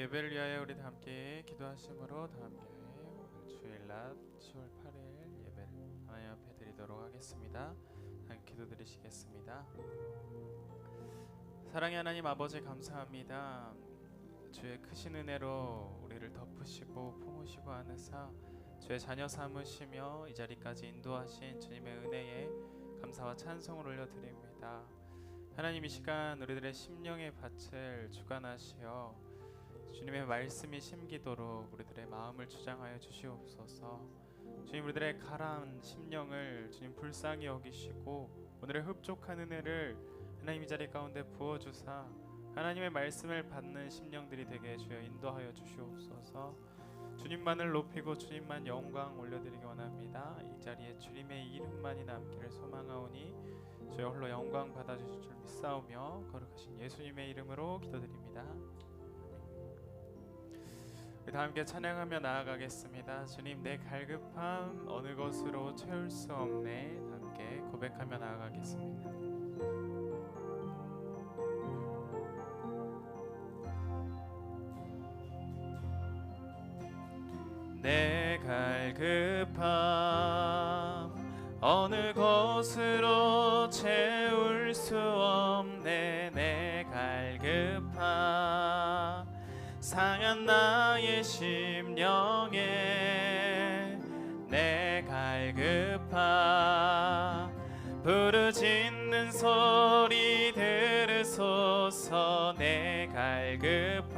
예배를 위하여 우리 다 함께 기도하심으로 다 함께 오늘 주일 낮 10월 8일 예배를 하나님 앞에 드리도록 하겠습니다. 함께 기도드리시겠습니다. 사랑의 하나님 아버지 감사합니다. 주의 크신 은혜로 우리를 덮으시고 품으시고 하느사 주의 자녀 삼으시며 이 자리까지 인도하신 주님의 은혜에 감사와 찬송을 올려드립니다. 하나님, 이 시간 우리들의 심령의 밭을 주관하시어 주님의 말씀이 심기도록 우리들의 마음을 주장하여 주시옵소서. 주님, 우리들의 가라앉은 심령을 주님 불쌍히 여기시고 오늘의 흡족한 은혜를 하나님 이 자리 가운데 부어주사 하나님의 말씀을 받는 심령들이 되게 주여 인도하여 주시옵소서. 주님만을 높이고 주님만 영광 올려드리기 원합니다. 이 자리에 주님의 이름만이 남기를 소망하오니 주여 홀로 영광 받아주실 줄 믿사오며 거룩하신 예수님의 이름으로 기도드립니다. 우리 다 함께 찬양하며 나아가겠습니다. 주님, 내 갈급함 어느 것으로 채울 수 없네. 다 함께 고백하며 나아가겠습니다. 내 갈급함 어느 것으로 채울 수 없네. 내 갈급함 상한 나의 심령에 내 갈급함 부르짖는 소리 들으소서. 내 갈급함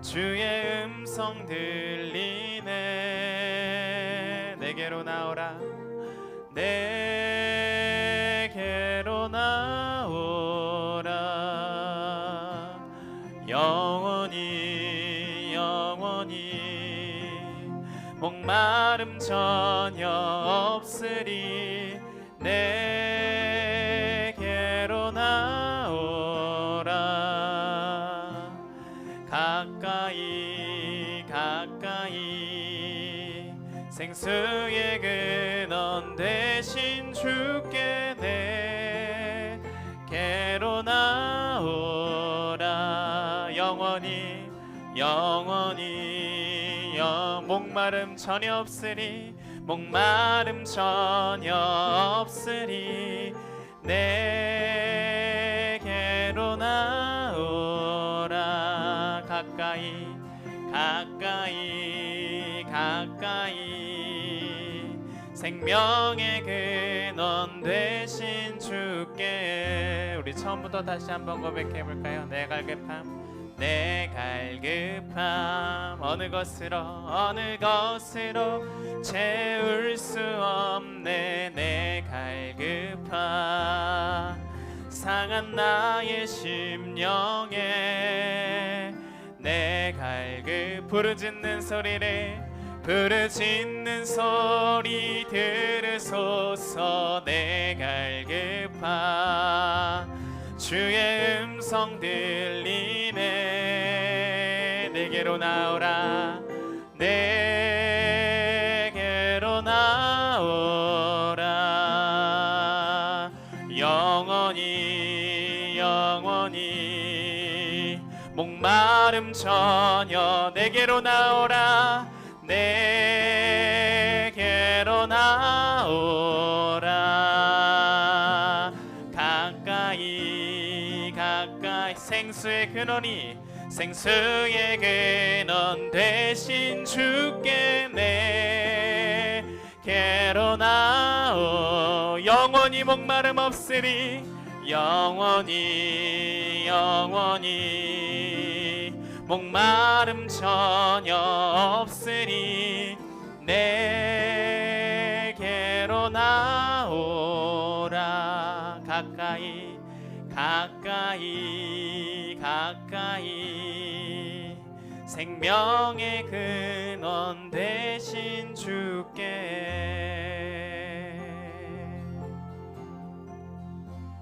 주의 음성 들리네. 내게로 나오라. 내게로 나오라. 영원히 영원히 목마름 전혀 없으리. 내게로 나오라. 가까이 가까이 생수의 근원 되신 주께 내게로 나오라. 영원히 영원히 목마름 전혀 없으리. 목마름 전혀 없으리. 내게로 나오라. 가까이 가까이 가까이 생명의 근원 되신 주께. 우리 처음부터 다시 한번 고백해 볼까요? 내 갈급함 내 갈급함 어느 것으로 채울 수 없네. 내 갈급함 상한 나의 심령에 내 부르짖는 소리 들으소서. 내 갈급함 주의 음성 들리네. 내게로 나오라. 내게로 나오라. 영원히 영원히 목마름 전혀 내게로 나오라. 내게로 나오라. 가까이 가까이 생수의 근원 되신 주께 내게로 나오. 영원히 목마름 없으리. 영원히 영원히 목마름 전혀 없으리. 내게로 나오라. 가까이 가까이 가까이 생명의 근원 되신 주께.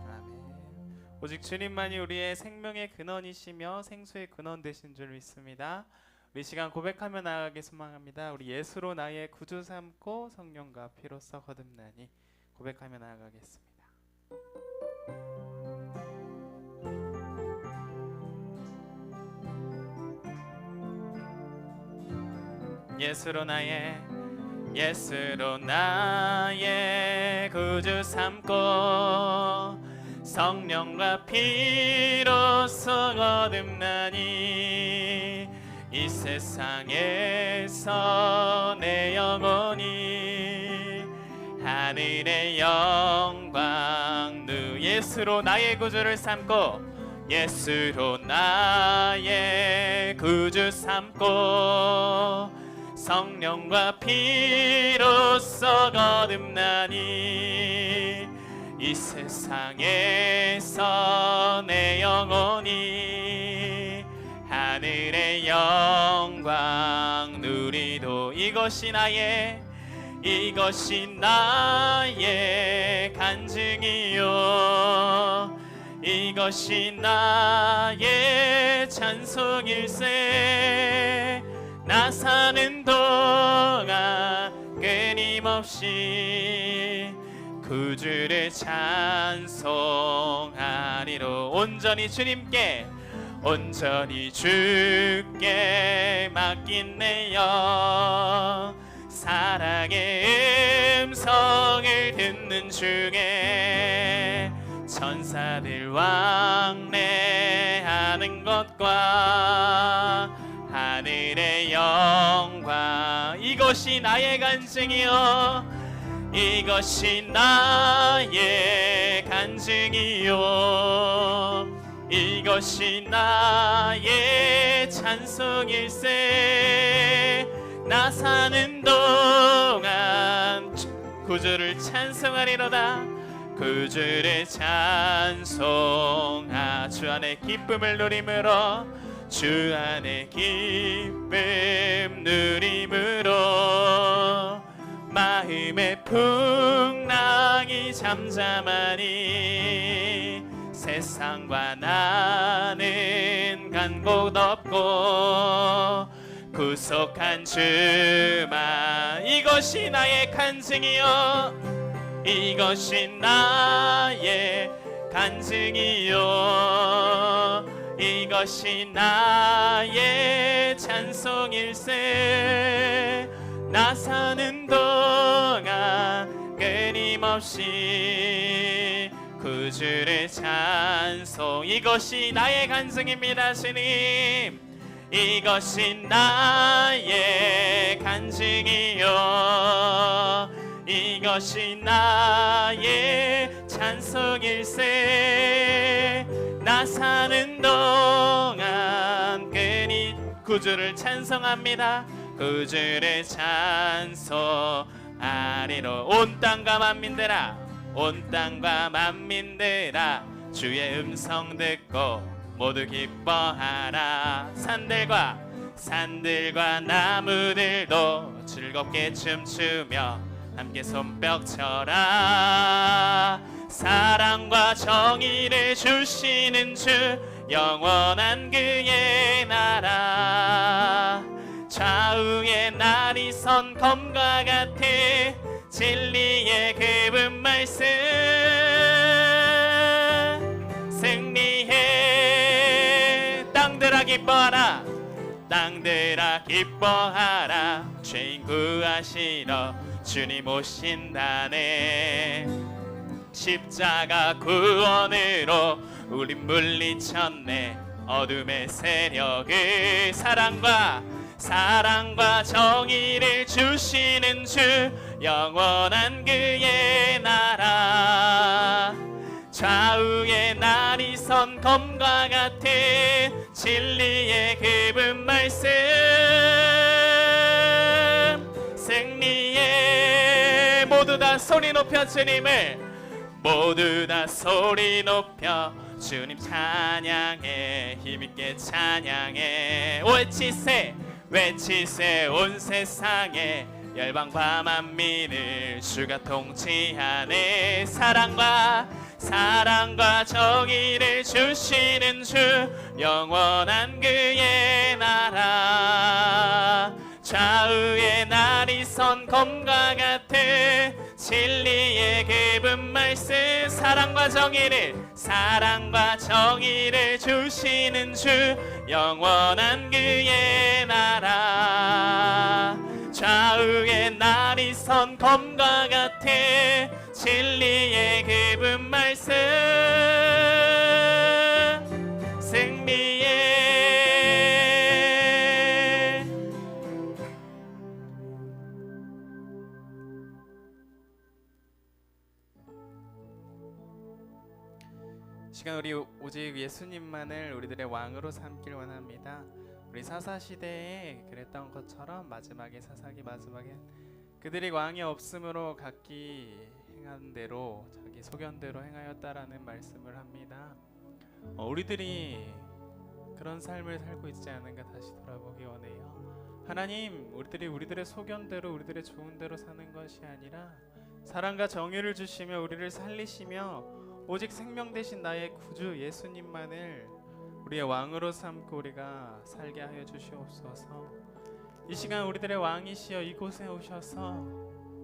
아멘. 오직 주님만이 우리의 생명의 근원이시며 생수의 근원 되신 줄 믿습니다. 우리 시간 고백하며 나아가기 소망합니다. 우리 예수로 나의 구주 삼고 성령과 피로써 거듭나니 고백하며 나아가겠습니다. 예수로 나의 구주 삼고 성령과 피로써 거듭나니 이 세상에서 내 영혼이 하늘의 영광 누 예수로 나의 구주를 삼고 예수로 나의 구주 삼고 성령과 피로써 거듭나니 이 세상에서 내 영혼이 하늘의 영광 누리도 이것이 나의 간증이요 이것이 나의 찬송일세 나 사는 동안 끊임없이 구주를 찬송하리로 온전히 주께 맡긴 내 영 사랑의 음성을 듣는 중에 천사들 왕래하는 것과 하늘의 영광 이것이 나의 간증이요 이것이 나의 간증이요 이것이 나의 찬송일세 나 사는 동안 구주를 찬송하리로다 구주를 찬송하 주 안에 기쁨을 누림으로 주 안에 기쁨 누림으로 마음의 풍랑이 잠잠하니 세상과 나는 간 곳 없고 구속한 주만 이것이 나의 간증이요 이것이 나의 간증이요 이것이 나의 찬송일세 나 사는 동안 끊임없이 구주를 찬송 이것이 나의 간증입니다 주님 이것이 나의 간증이요 이것이 나의 찬송일세 나 사는 동안 구주를 찬송합니다 구주를 찬송하리로 온 땅과 만민들아 주의 음성 듣고 모두 기뻐하라 산들과 나무들도 즐겁게 춤추며 함께 손뼉 쳐라 사랑과 정의를 주시는 주 영원한 그의 나라 좌우의 날이 선 검과 같아 진리의 그분 말씀 승리해 땅들아 기뻐하라 죄인 구하시러 주님 오신다네 십자가 구원으로 우린 물리쳤네 어둠의 세력을 사랑과 정의를 주시는 주 영원한 그의 나라 좌우의 날이 선 검과 같은 진리의 그분 말씀 승리에 모두 다 소리 높여 주님을 모두 다 소리 높여 주님 찬양해 힘있게 찬양해 외치세 온 세상에 열방과 만민을 주가 통치하네 사랑과 정의를 주시는 주 영원한 그의 나라 좌우의 날이 선 검과 같은 진리의 그분 말씀 사랑과 정의를 주시는 주 영원한 그의 나라 좌우에 날이 선 검과 같아 진리의 깊은 말씀 승리의 시간 우리 오직 예수님만을 우리들의 왕으로 삼길 원합니다. 우리 사사시대에 그랬던 것처럼 마지막에 그들이 왕이 없으므로 각기 행한 대로 자기 소견대로 행하였다라는 말씀을 합니다. 우리들이 그런 삶을 살고 있지 않은가 다시 돌아보기 원해요. 하나님, 우리들의 소견대로 우리들의 좋은 대로 사는 것이 아니라 사랑과 정의를 주시며 우리를 살리시며 오직 생명 되신 나의 구주 예수님만을 우리의 왕으로 삼고 우리가 살게 하여 주시옵소서. 이 시간 우리들의 왕이시여 이곳에 오셔서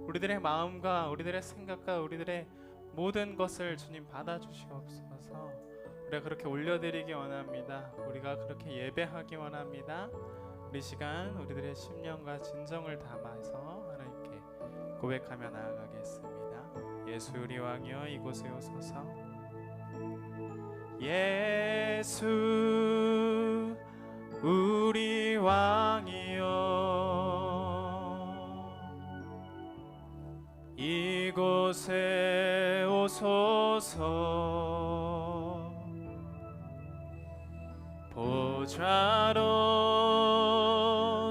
우리들의 마음과 우리들의 생각과 우리들의 모든 것을 주님 받아주시옵소서. 우리가 그렇게 올려드리기 원합니다. 우리가 그렇게 예배하기 원합니다. 우리 시간 우리들의 심령과 진정을 담아서 하나님께 고백하며 나아가겠습니다. 예수 우리 왕이여 이곳에 오소서. 예수 우리 왕이여 이곳에 오소서. 보좌로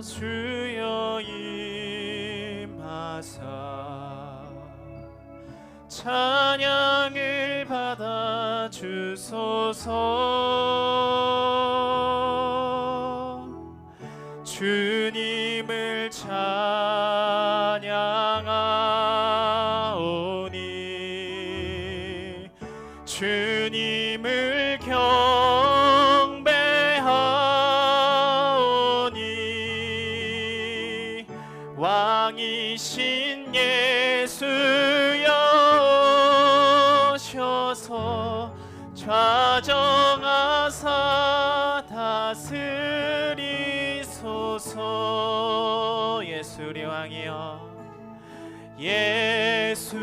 주여 임하사 찬양을 받아 주소서. 주님을 찬양하오니 주님을 경배하오니 왕이신 예수여 오셔서 좌정하사 다스리소서. 예수 우리 왕이여 예수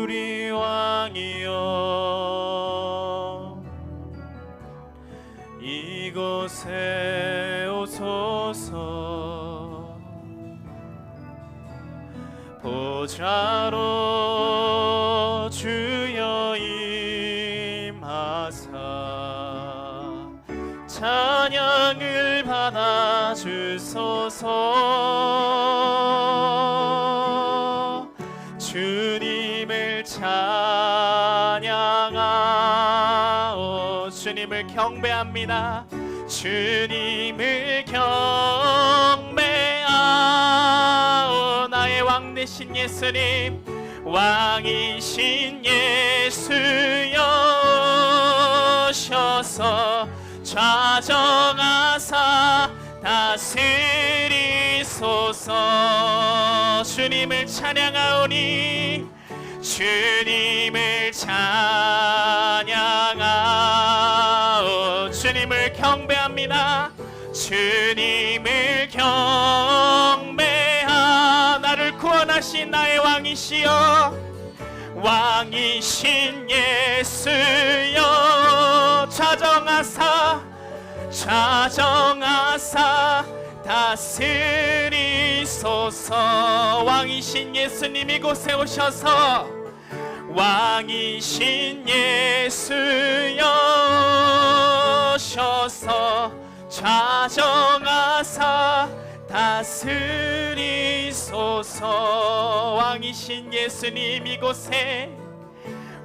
우리 왕이여 이곳에 오소서. 보좌로 주여 임하사 찬양을 받아 주소서. 주님을 찬양하오 주님을 경배합니다. 주님을 경배하오 나의 왕 되신 예수님 왕이신 예수여 오셔서 좌정하사 다스리소서. 주님을 찬양하오니 주님을 찬양하오 주님을 경배합니다. 주님을 경배하 나를 구원하신 나의 왕이시여 왕이신 예수여 좌정하사 다스리소서. 왕이신 예수님 이곳에 오셔서 왕이신 예수여 오셔서 좌정하사 다스리소서. 왕이신 예수님 이곳에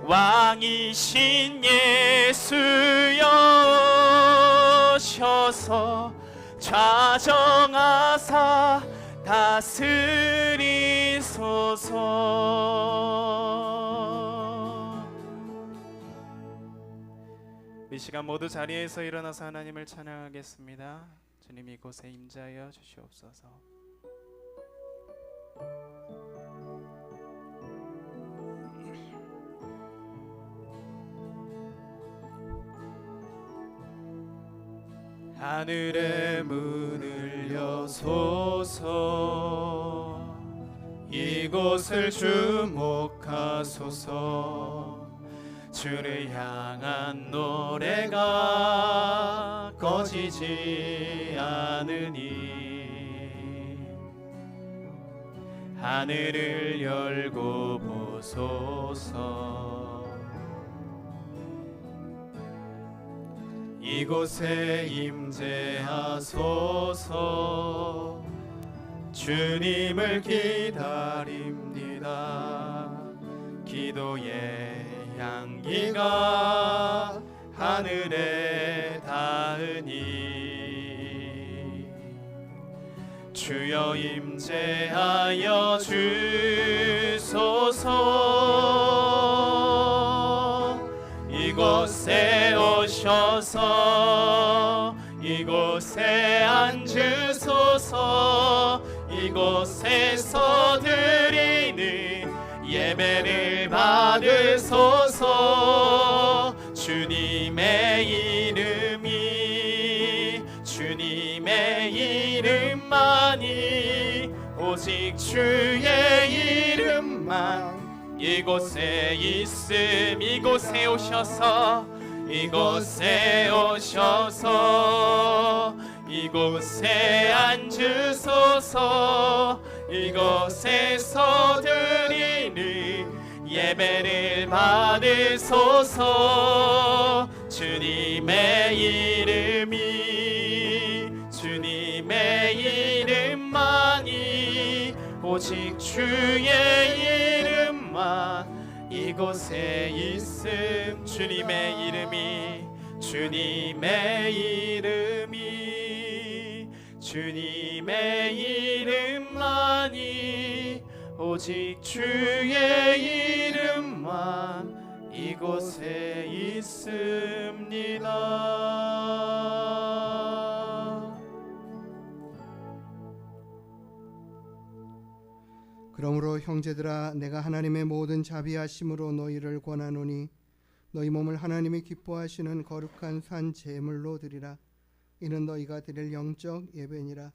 왕이신 예수여 오셔서 좌정하사 다스리소서. 이 시간 모두 자리에서 일어나서 하나님을 찬양하겠습니다. 주님 이곳에 임재하여 주시옵소서. 하늘의 문을 하여소서. 이곳을 주목하소서. 주를 향한 노래가 꺼지지 않으니 하늘을 열고 보소서. 이곳에 임재하소서. 주님을 기다립니다. 기도의 향기가 하늘에 닿으니 주여 임재하여 주소서. 이곳에 오셔서 이곳에 앉으소서. 이곳에서 드리는 예배를 받으소서. 주님의 주님의 이름만이 오직 주의 이름만 이곳에 있음. 이곳에 오셔서 이곳에 앉으소서. 이곳에서 드리는 예배를 받으소서. 주님의 이름만이 오직 주의 이름만 이곳에 있음. 주님의 이름만이 오직 주의 이름만 이곳에 있습니다. 그러므로 형제들아, 내가 하나님의 모든 자비하심으로 너희를 권하노니 너희 몸을 하나님이 기뻐하시는 거룩한 산 제물로 드리라. 이는 너희가 드릴 영적 예배니라.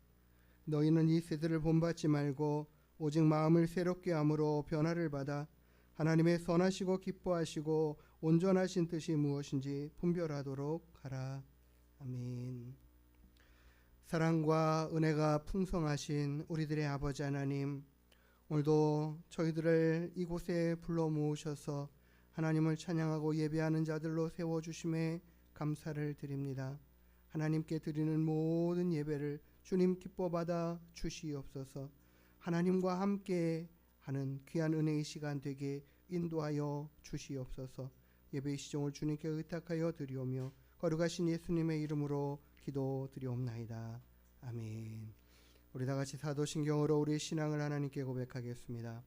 너희는 이 세대를 본받지 말고 오직 마음을 새롭게 함으로 변화를 받아 하나님의 선하시고 기뻐하시고 온전하신 뜻이 무엇인지 분별하도록 하라. 아멘. 사랑과 은혜가 풍성하신 우리들의 아버지 하나님, 오늘도 저희들을 이곳에 불러 모으셔서 하나님을 찬양하고 예배하는 자들로 세워주심에 감사를 드립니다. 하나님께 드리는 모든 예배를 주님 기뻐 받아 주시옵소서. 하나님과 함께 하는 귀한 은혜의 시간 되게 인도하여 주시옵소서. 예배의 시종을 주님께 의탁하여 드리오며 거룩하신 예수님의 이름으로 기도드리옵나이다. 아멘. 우리 다같이 사도신경으로 우리의 신앙을 하나님께 고백하겠습니다.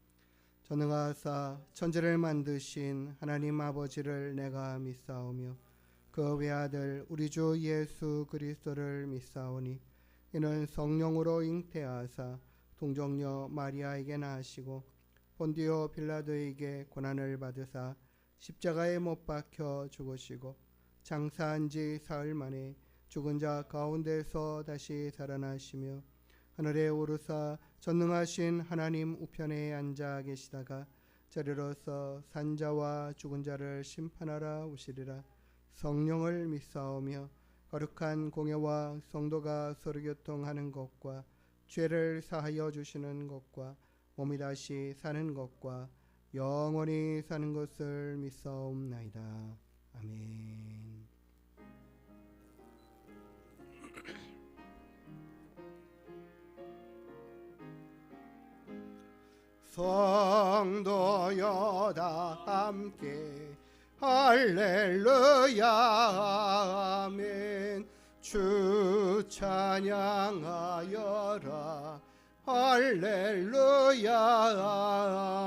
전능하사 천지를 만드신 하나님 아버지를 내가 믿사오며 그 외아들 우리 주 예수 그리스도를 믿사오니 이는 성령으로 잉태하사 동정녀 마리아에게 나시고 본디오 빌라도에게 고난을 받으사 십자가에 못 박혀 죽으시고 장사한 지 사흘 만에 죽은 자 가운데서 다시 살아나시며 하늘에 오르사 전능하신 하나님 우편에 앉아 계시다가 저리로서 산자와 죽은 자를 심판하러 오시리라. 성령을 믿사오며 거룩한 공예와 성도가 서로 교통하는 것과 죄를 사하여 주시는 것과 몸이 다시 사는 것과 영원히 사는 것을 믿사옵나이다. 아멘. 성도여 다 함께 할렐루야 아멘. 주 찬양하여라 할렐루야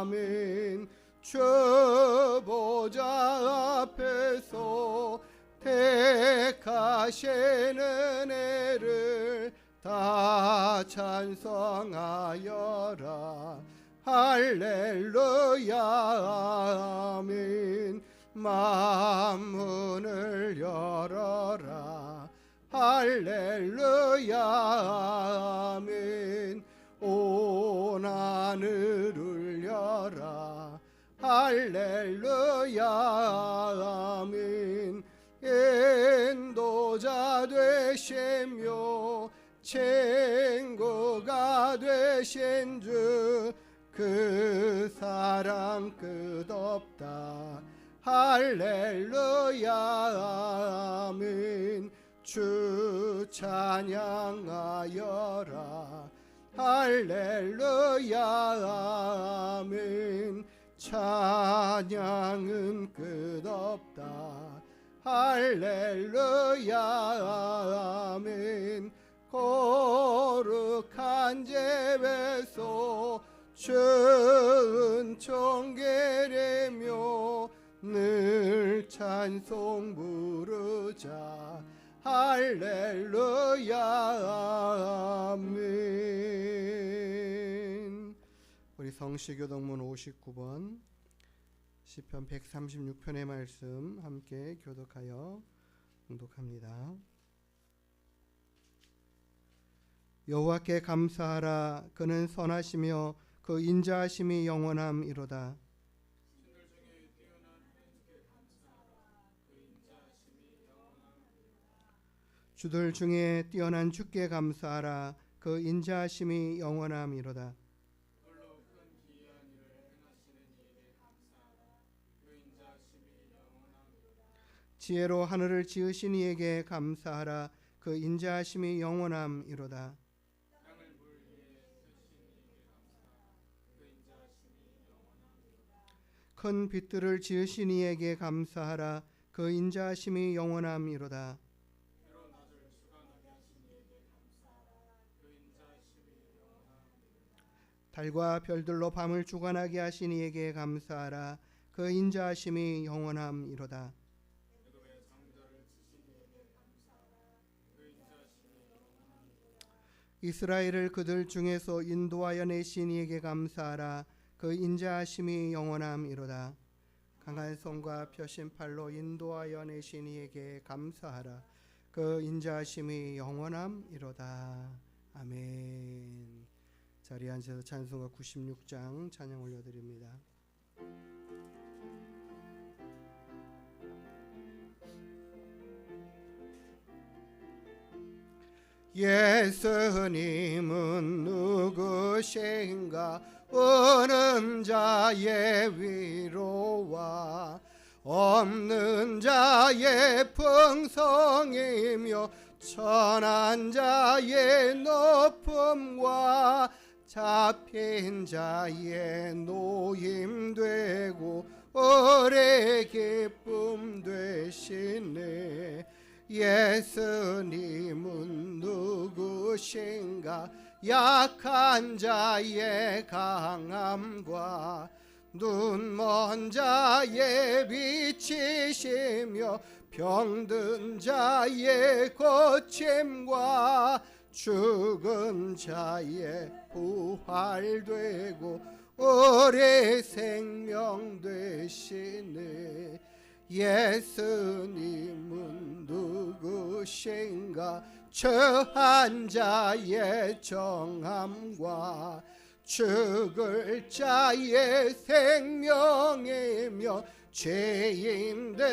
아멘. 주 보좌 앞에서 택하신 은혜를 다 찬송하여라 할렐루야 아멘. 만문을 열어라 할렐루야 아멘. 온 하늘 울려라 할렐루야 아멘. 인도자 되시며 친구가 되신 주 그 사랑 끝없다 할렐루야 아멘. 주 찬양하여라 할렐루야 아멘. 찬양은 끝없다 할렐루야 아멘. 거룩한 제배소 주은총 계례며 늘 찬송 부르자 할렐루야 아멘. 우리 성시교동문 59번 시편 136편의 말씀 함께 교독하여 봉독합니다. 여호와께 감사하라. 그는 선하시며 그 인자하심이 영원함이로다. 주들 중에 뛰어난 주께 감사하라. 그 인자하심이 영원함이로다. 지혜로 하늘을 지으신 이에게 감사하라. 그 인자하심이 영원함이로다. 큰 빛들을 지으신 이에게 감사하라. 그 인자하심이 영원함이로다. 달과 별들로 밤을 주관하게 하신 이에게 감사하라. 그 인자하심이 영원함이로다. 이스라엘을 그들 중에서 인도하여 내신 이에게 감사하라. 그 인자하심이 영원함이로다. 강한 손과 펴신 팔로 인도하여 내신 이에게 감사하라. 그 인자하심이 영원함이로다. 아멘. 자리에 앉아서 찬송가 96장 찬양 올려드립니다. 예수님은 누구신가? 오는 자의 위로와 없는 자의 풍성이며 천한 자의 높음과 잡힌 자의 노임되고 오래 기쁨 되시네. 예수님은 누구신가? 약한 자의 강함과 눈먼 자의 빛이시며 병든 자의 고침과 죽은 자의 부활되고 오래 생명 되시네. 예수님은 누구신가? 처한 자의 정함과 죽을 자의 생명이며 죄인들의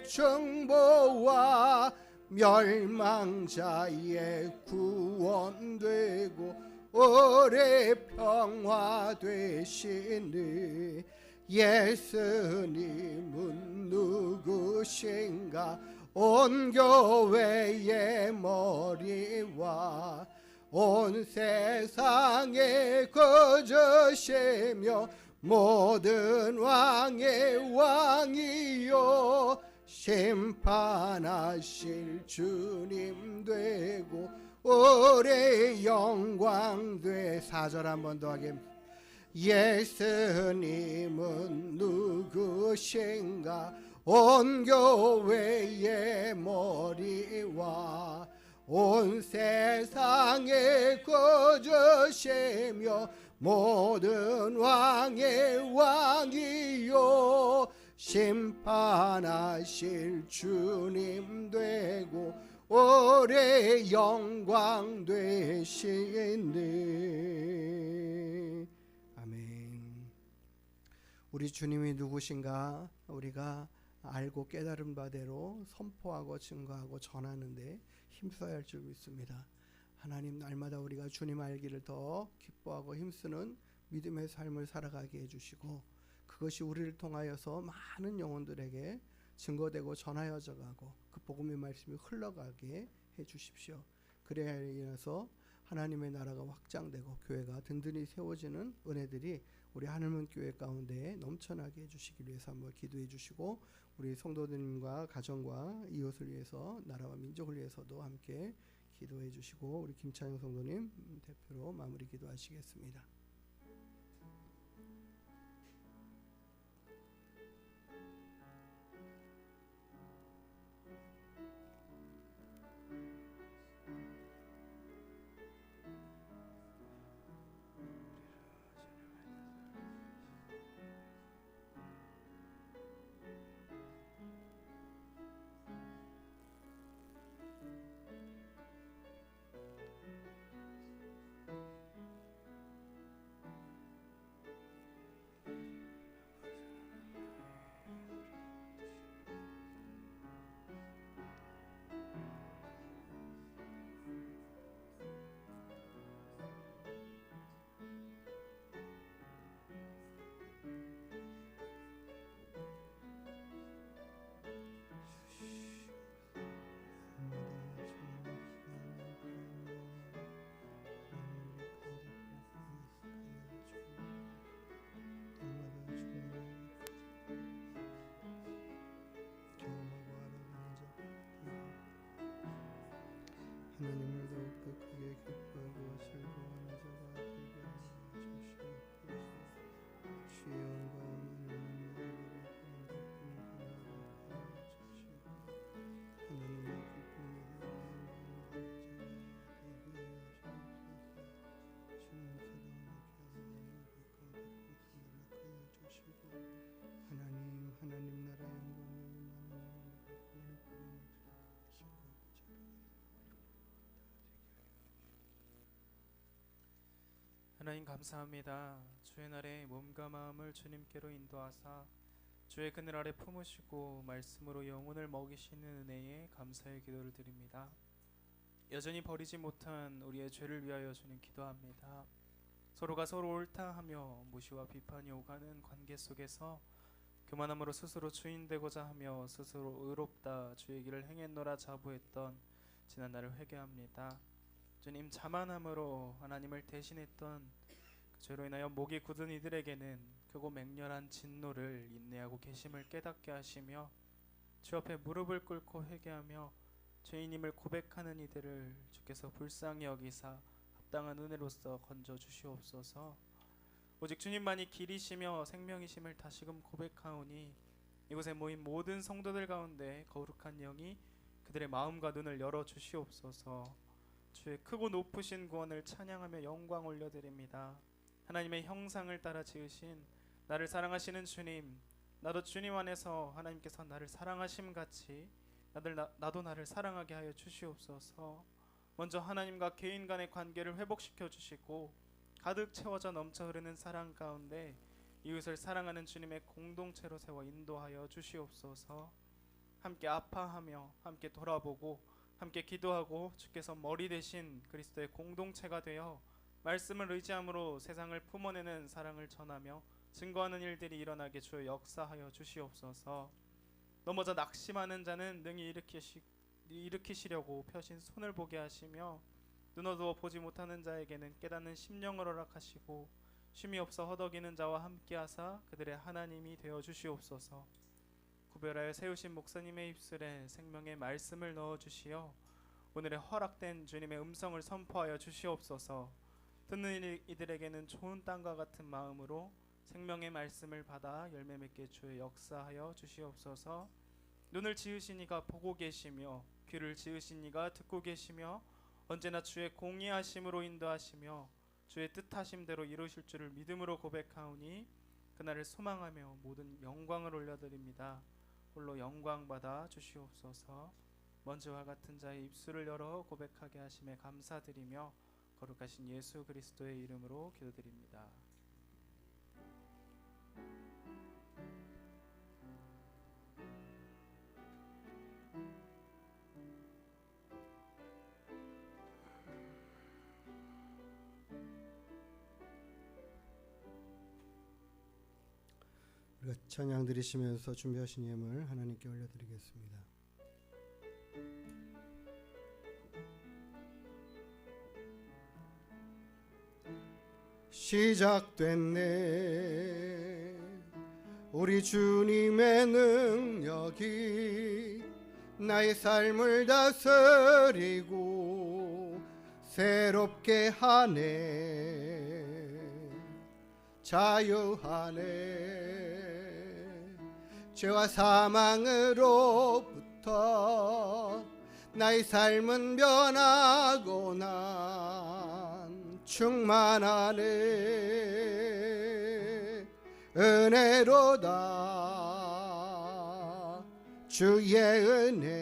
중보와 멸망자의 구원되고 오래 평화되시니. 예수님은 누구신가? 온 교회의 머리와 온 세상의 거저시며 모든 왕의 왕이요 심판하실 주님 되고 오래 영광 돼. 4절 한 번 더 하겠습니다. 예수님은 누구신가? 온 교회의 머리와 온 세상의 거저시며 모든 왕의 왕이요 심판하실 주님 되고 오래 영광 되시네. 아멘. 우리 주님이 누구신가 우리가 알고 깨달은 바대로 선포하고 증거하고 전하는데 힘써야 할 줄 믿습니다. 하나님, 날마다 우리가 주님 알기를 더 기뻐하고 힘쓰는 믿음의 삶을 살아가게 해주시고, 그것이 우리를 통하여서 많은 영혼들에게 증거되고 전하여져 가고 그 복음의 말씀이 흘러가게 해주십시오. 그래야 인해서 하나님의 나라가 확장되고 교회가 든든히 세워지는 은혜들이 우리 하늘문 교회 가운데 넘쳐나게 해주시기 위해서 한번 기도해 주시고, 우리 성도들과 가정과 이웃을 위해서, 나라와 민족을 위해서도 함께 기도해 주시고, 우리 김찬영 성도님 대표로 마무리 기도하시겠습니다. 하나님을 더욱더 크게 기뻐하고 즐거워하는 자가 되게 하여 주시옵소서. 주의 영광을 하나님의 하나님 나라 영광이 하나님 감사합니다. 주의 날에 몸과 마음을 주님께로 인도하사 주의 그늘 아래 품으시고 말씀으로 영혼을 먹이시는 은혜에 감사의 기도를 드립니다. 여전히 버리지 못한 우리의 죄를 위하여 주님 기도합니다. 서로가 서로 옳다 하며 무시와 비판이 오가는 관계 속에서 교만함으로 스스로 주인 되고자 하며 스스로 의롭다 주의 길을 행했노라 자부했던 지난 날을 회개합니다. 주님, 자만함으로 하나님을 대신했던 그 죄로 인하여 목이 굳은 이들에게는 크고 맹렬한 진노를 인내하고 계심을 깨닫게 하시며 주 앞에 무릎을 꿇고 회개하며 죄인임을 고백하는 이들을 주께서 불쌍히 여기사 합당한 은혜로서 건져 주시옵소서. 오직 주님만이 길이시며 생명이심을 다시금 고백하오니 이곳에 모인 모든 성도들 가운데 거룩한 영이 그들의 마음과 눈을 열어 주시옵소서. 주의 크고 높으신 구원을 찬양하며 영광 올려드립니다. 하나님의 형상을 따라 지으신 나를 사랑하시는 주님, 나도 주님 안에서 하나님께서 나를 사랑하심 같이 나도 나를 사랑하게 하여 주시옵소서. 먼저 하나님과 개인 간의 관계를 회복시켜 주시고 가득 채워져 넘쳐 흐르는 사랑 가운데 이웃을 사랑하는 주님의 공동체로 세워 인도하여 주시옵소서. 함께 아파하며 함께 돌아보고 함께 기도하고 주께서 머리 되신 그리스도의 공동체가 되어 말씀을 의지함으로 세상을 품어내는 사랑을 전하며 증거하는 일들이 일어나게 주여 역사하여 주시옵소서. 넘어져 낙심하는 자는 능히 일으키시려고 펴신 손을 보게 하시며 눈 어두워 보지 못하는 자에게는 깨닫는 심령을 허락하시고 쉼이 없어 허덕이는 자와 함께하사 그들의 하나님이 되어 주시옵소서. 구별하여 세우신 목사님의 입술에 생명의 말씀을 넣어주시어 오늘의 허락된 주님의 음성을 선포하여 주시옵소서. 듣는 이들에게는 좋은 땅과 같은 마음으로 생명의 말씀을 받아 열매 맺게 주의 역사하여 주시옵소서. 눈을 지으신 이가 보고 계시며 귀를 지으신 이가 듣고 계시며 언제나 주의 공의하심으로 인도하시며 주의 뜻하심대로 이루실 줄을 믿음으로 고백하오니 그날을 소망하며 모든 영광을 올려드립니다. 홀로 영광 받아 주시옵소서. 먼지와 같은 자의 입술을 열어 고백하게 하심에 감사드리며 거룩하신 예수 그리스도의 이름으로 기도드립니다. 우리가 찬양 드리시면서 준비하신 예물 하나님께 올려드리겠습니다. 시작됐네 우리 주님의 능력이 나의 삶을 다스리고 새롭게 하네 자유하네 죄와 사망으로부터 나의 삶은 변하고 난 충만하네 은혜로다 주의 은혜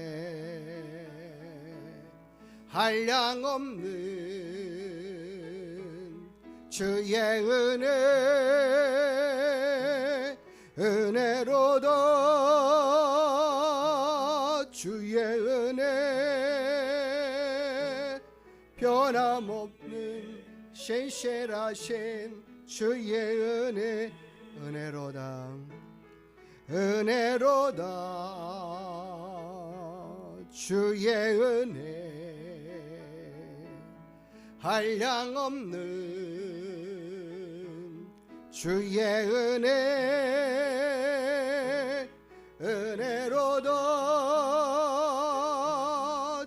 한량없는 주의 은혜 은혜로다 주의 은혜 변함없는 신실하신 주의 은혜 은혜로다 은혜로다 주의 은혜 한량없는 주의 은혜 은혜로다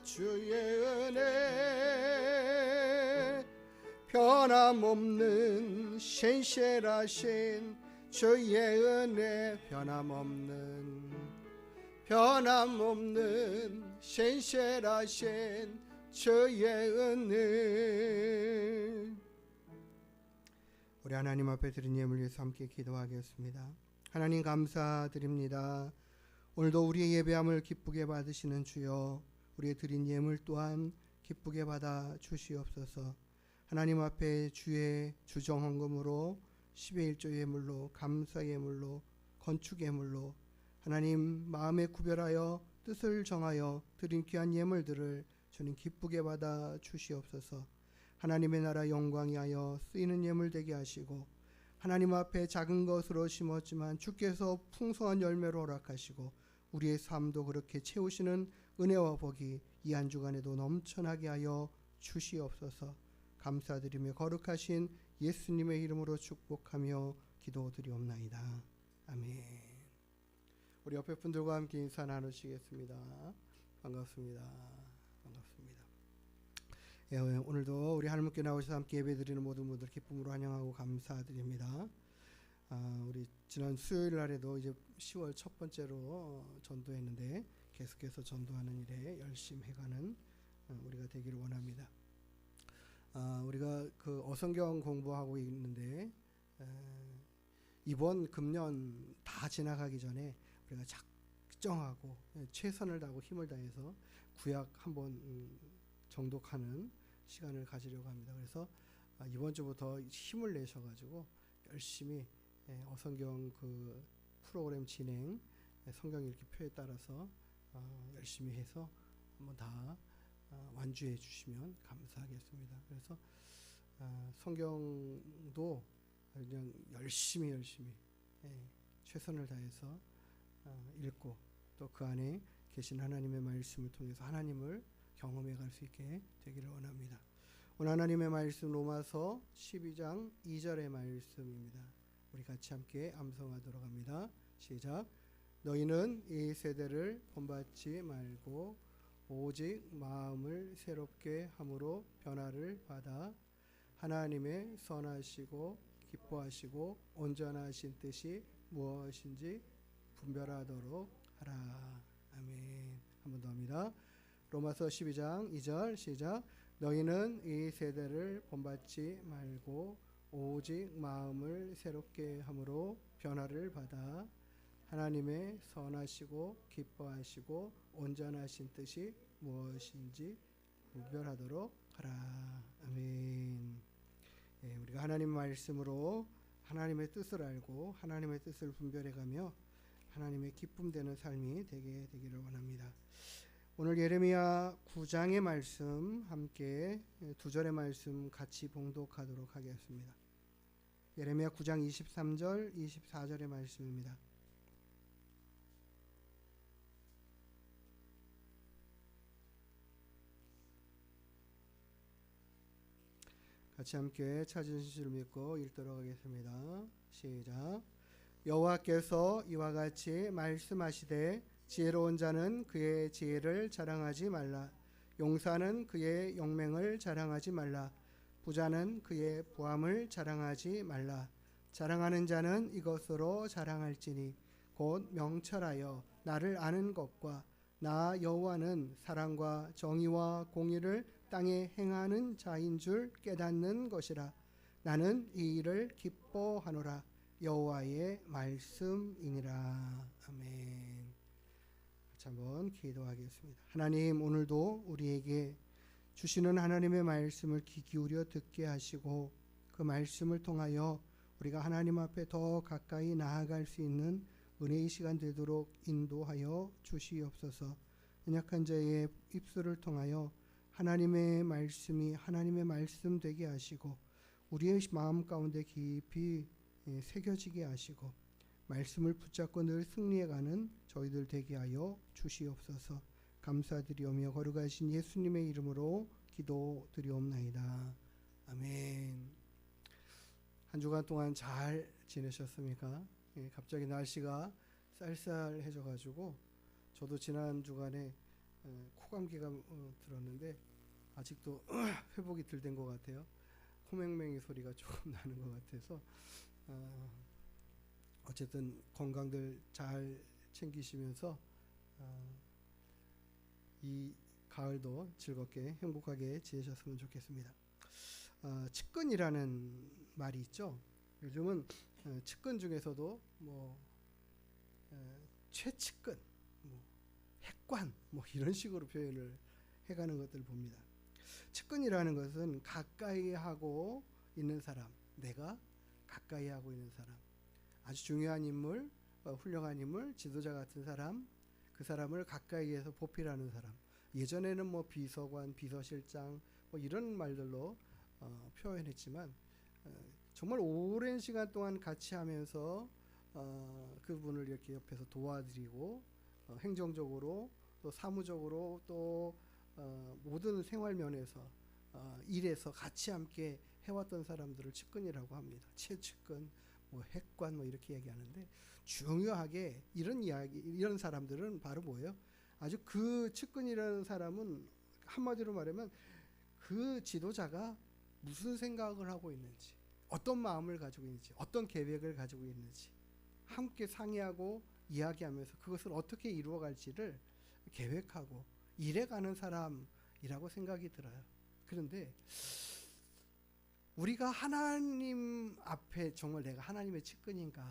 주의 은혜 변함없는 신실하신 주의 은혜 변함없는 신실하신 주의 은혜. 우리 하나님 앞에 드린 예물 위해서 함께 기도하겠습니다. 하나님 감사드립니다. 오늘도 우리의 예배함을 기쁘게 받으시는 주여, 우리의 드린 예물 또한 기쁘게 받아 주시옵소서. 하나님 앞에 주의 주정헌금으로 10의 1조 예물로, 감사 예물로, 건축 예물로 하나님 마음에 구별하여 뜻을 정하여 드린 귀한 예물들을 주님 기쁘게 받아 주시옵소서. 하나님의 나라 영광이 하여 쓰이는 예물 되게 하시고, 하나님 앞에 작은 것으로 심었지만 주께서 풍성한 열매로 허락하시고 우리의 삶도 그렇게 채우시는 은혜와 복이 이 한 주간에도 넘쳐나게 하여 주시옵소서. 감사드리며 거룩하신 예수님의 이름으로 축복하며 기도드리옵나이다. 아멘. 우리 옆에 분들과 함께 인사 나누시겠습니다. 반갑습니다. 반갑습니다. 예, 오늘도 우리 하나님께 나오셔서 함께 예배드리는 모든 분들 기쁨으로 환영하고 감사드립니다. 우리 지난 수요일 날에도 이제 10월 첫 번째로 전도했는데 계속해서 전도하는 일에 열심히 해가는 우리가 되기를 원합니다. 우리가 그 어성경 공부하고 있는데 이번 금년 다 지나가기 전에 우리가 작정하고 최선을 다하고 힘을 다해서 구약 한번 정독하는 시간을 가지려고 합니다. 그래서 이번 주부터 힘을 내셔가지고 열심히 어성경 그 프로그램 진행, 성경 읽기 표에 따라서 열심히 해서 한번 다 완주해 주시면 감사하겠습니다. 그래서 성경도 그냥 열심히 최선을 다해서 읽고 또 그 안에 계신 하나님의 말씀을 통해서 하나님을 경험해 갈 수 있게 되기를 원합니다. 오늘 하나님의 말씀 로마서 12장 2절의 말씀입니다. 우리 같이 함께 암송하도록 합니다. 시작. 너희는 이 세대를 본받지 말고 오직 마음을 새롭게 함으로 변화를 받아 하나님의 선하시고 기뻐하시고 온전하신 뜻이 무엇인지 분별하도록 하라. 아멘. 한 번 더 합니다. 로마서 12장 2절 시작. 너희는 이 세대를 본받지 말고 오직 마음을 새롭게 함으로 변화를 받아 하나님의 선하시고 기뻐하시고 온전하신 뜻이 무엇인지 분별하도록 하라. 아멘. 예, 우리가 하나님 말씀으로 하나님의 뜻을 알고 하나님의 뜻을 분별해가며 하나님의 기쁨 되는 삶이 되게 되기를 원합니다. 오늘 예레미야 9장의 말씀 함께 두 절의 말씀 같이 봉독하도록 하겠습니다. 예레미야 9장 23절 24절의 말씀입니다. 같이 함께 찾으신 줄 믿고 읽도록 하겠습니다. 시작. 여호와께서 이와 같이 말씀하시되 지혜로운 자는 그의 지혜를 자랑하지 말라. 용사는 그의 용맹을 자랑하지 말라. 부자는 그의 부함을 자랑하지 말라. 자랑하는 자는 이것으로 자랑할지니 곧 명철하여 나를 아는 것과 나 여호와는 사랑과 정의와 공의를 땅에 행하는 자인 줄 깨닫는 것이라. 나는 이 일을 기뻐하노라. 여호와의 말씀이니라. 아멘. 같이 한번 기도하겠습니다. 하나님, 오늘도 우리에게 주시는 하나님의 말씀을 귀 기울여 듣게 하시고 그 말씀을 통하여 우리가 하나님 앞에 더 가까이 나아갈 수 있는 은혜의 시간 되도록 인도하여 주시옵소서. 연약한 자의 입술을 통하여 하나님의 말씀이 하나님의 말씀 되게 하시고 우리의 마음 가운데 깊이 새겨지게 하시고 말씀을 붙잡고 늘 승리해가는 저희들 되게 하여 주시옵소서. 감사드리오며 거룩하신 예수님의 이름으로 기도드리옵나이다. 아멘. 한 주간 동안 잘 지내셨습니까? 갑자기 날씨가 쌀쌀해져가지고 저도 지난 주간에 코감기가 들었는데 아직도 회복이 덜 된 것 같아요. 코맹맹이 소리가 조금 나는 것 같아서 어쨌든 건강들 잘 챙기시면서 이 가을도 즐겁게 행복하게 지내셨으면 좋겠습니다. 측근이라는 말이 있죠. 요즘은 측근 중에서도 최측근, 핵관 이런 식으로 표현을 해가는 것들 봅니다. 측근이라는 것은 가까이 하고 있는 사람, 내가 가까이 하고 있는 사람, 아주 중요한 인물, 훌륭한 인물, 지도자 같은 사람, 그 사람을 가까이에서 보필하는 사람. 예전에는 비서관, 비서실장 이런 말들로 표현했지만 정말 오랜 시간 동안 같이 하면서 그분을 이렇게 옆에서 도와드리고 행정적으로 또 사무적으로 또 모든 생활 면에서 일에서 같이 함께 해왔던 사람들을 측근이라고 합니다. 최측근, 핵관 이렇게 얘기하는데 중요하게 이런 사람들은 바로 뭐예요? 아주 그 측근이라는 사람은 한마디로 말하면 그 지도자가 무슨 생각을 하고 있는지, 어떤 마음을 가지고 있는지, 어떤 계획을 가지고 있는지 함께 상의하고 이야기하면서 그것을 어떻게 이루어갈지를 계획하고 일해가는 사람이라고 생각이 들어요. 그런데 우리가 하나님 앞에 정말 내가 하나님의 측근인가,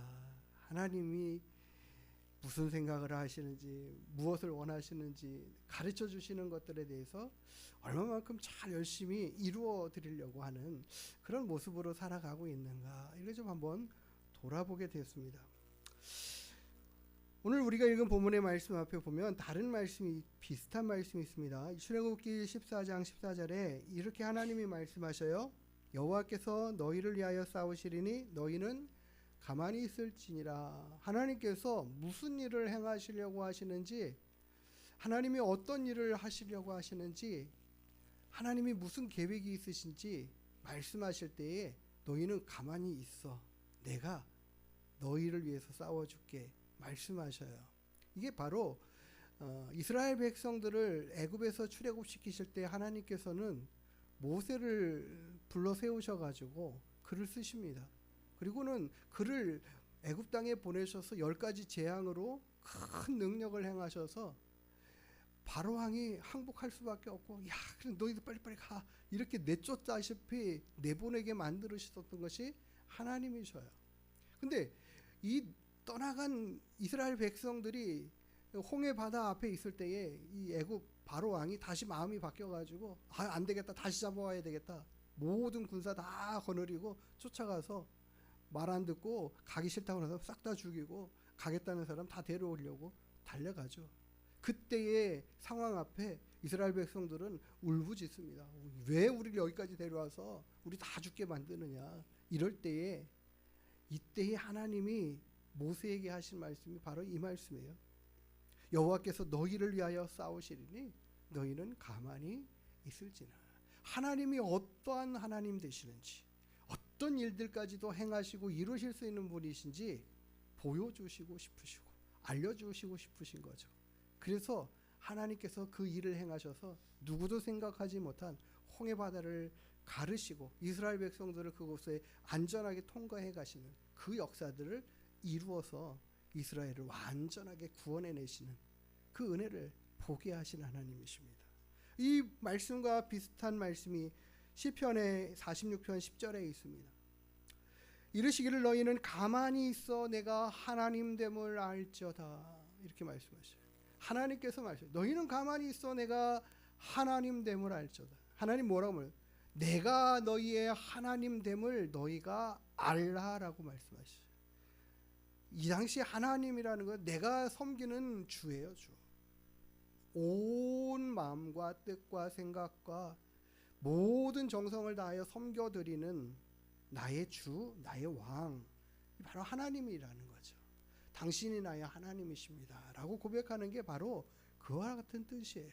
하나님이 무슨 생각을 하시는지, 무엇을 원하시는지 가르쳐 주시는 것들에 대해서 얼마만큼 잘 열심히 이루어 드리려고 하는 그런 모습으로 살아가고 있는가, 이걸 좀 한번 돌아보게 되었습니다. 오늘 우리가 읽은 본문의 말씀 앞에 보면 다른 말씀이, 비슷한 말씀이 있습니다. 출애굽기 14장 14절에 이렇게 하나님이 말씀하셔요. 여호와께서 너희를 위하여 싸우시리니 너희는 가만히 있을지니라. 하나님께서 무슨 일을 행하시려고 하시는지, 하나님이 어떤 일을 하시려고 하시는지, 하나님이 무슨 계획이 있으신지 말씀하실 때에 너희는 가만히 있어, 내가 너희를 위해서 싸워줄게 말씀하셔요. 이게 바로 이스라엘 백성들을 애굽에서 출애굽시키실 때 하나님께서는 모세를 불러 세우셔가지고 글을 쓰십니다. 그리고는 그를 애굽 땅에 보내셔서 10가지 재앙으로 큰 능력을 행하셔서 바로 왕이 항복할 수밖에 없고, 야, 그럼 너희도 빨리빨리 가, 이렇게 내쫓다시피 내보내게 만들으셨던 것이 하나님이셔요. 근데 이 떠나간 이스라엘 백성들이 홍해 바다 앞에 있을 때에 이 애굽 바로 왕이 다시 마음이 바뀌어가지고 안 되겠다, 다시 잡아와야 되겠다. 모든 군사 다 거느리고 쫓아가서 말 안 듣고 가기 싫다고 해서 싹 다 죽이고 가겠다는 사람 다 데려오려고 달려가죠. 그때의 상황 앞에 이스라엘 백성들은 울부짖습니다. 왜 우리를 여기까지 데려와서 우리 다 죽게 만드느냐. 이럴 때에 이때에 하나님이 모세에게 하신 말씀이 바로 이 말씀이에요. 여호와께서 너희를 위하여 싸우시리니 너희는 가만히 있을지나. 하나님이 어떠한 하나님 되시는지, 어떤 일들까지도 행하시고 이루실 수 있는 분이신지 보여주시고 싶으시고 알려주시고 싶으신 거죠. 그래서 하나님께서 그 일을 행하셔서 누구도 생각하지 못한 홍해 바다를 가르시고 이스라엘 백성들을 그곳에 안전하게 통과해 가시는 그 역사들을 이루어서 이스라엘을 완전하게 구원해내시는 그 은혜를 보게 하신 하나님이십니다. 이 말씀과 비슷한 말씀이 시편의 46편 10절에 있습니다. 이르시기를 너희는 가만히 있어 내가 하나님됨을 알지어다. 이렇게 말씀하셔요. 하나님께서 말씀하셔요. 너희는 가만히 있어 내가 하나님됨을 알지어다. 하나님 뭐라고 말해요? 내가 너희의 하나님됨을 너희가 알라라고 말씀하시죠. 이 당시 하나님이라는 건 내가 섬기는 주예요, 주. 온 마음과 뜻과 생각과 모든 정성을 다하여 섬겨드리는 나의 주, 나의 왕, 바로 하나님이라는 거죠. 당신이 나의 하나님이십니다 라고 고백하는 게 바로 그와 같은 뜻이에요.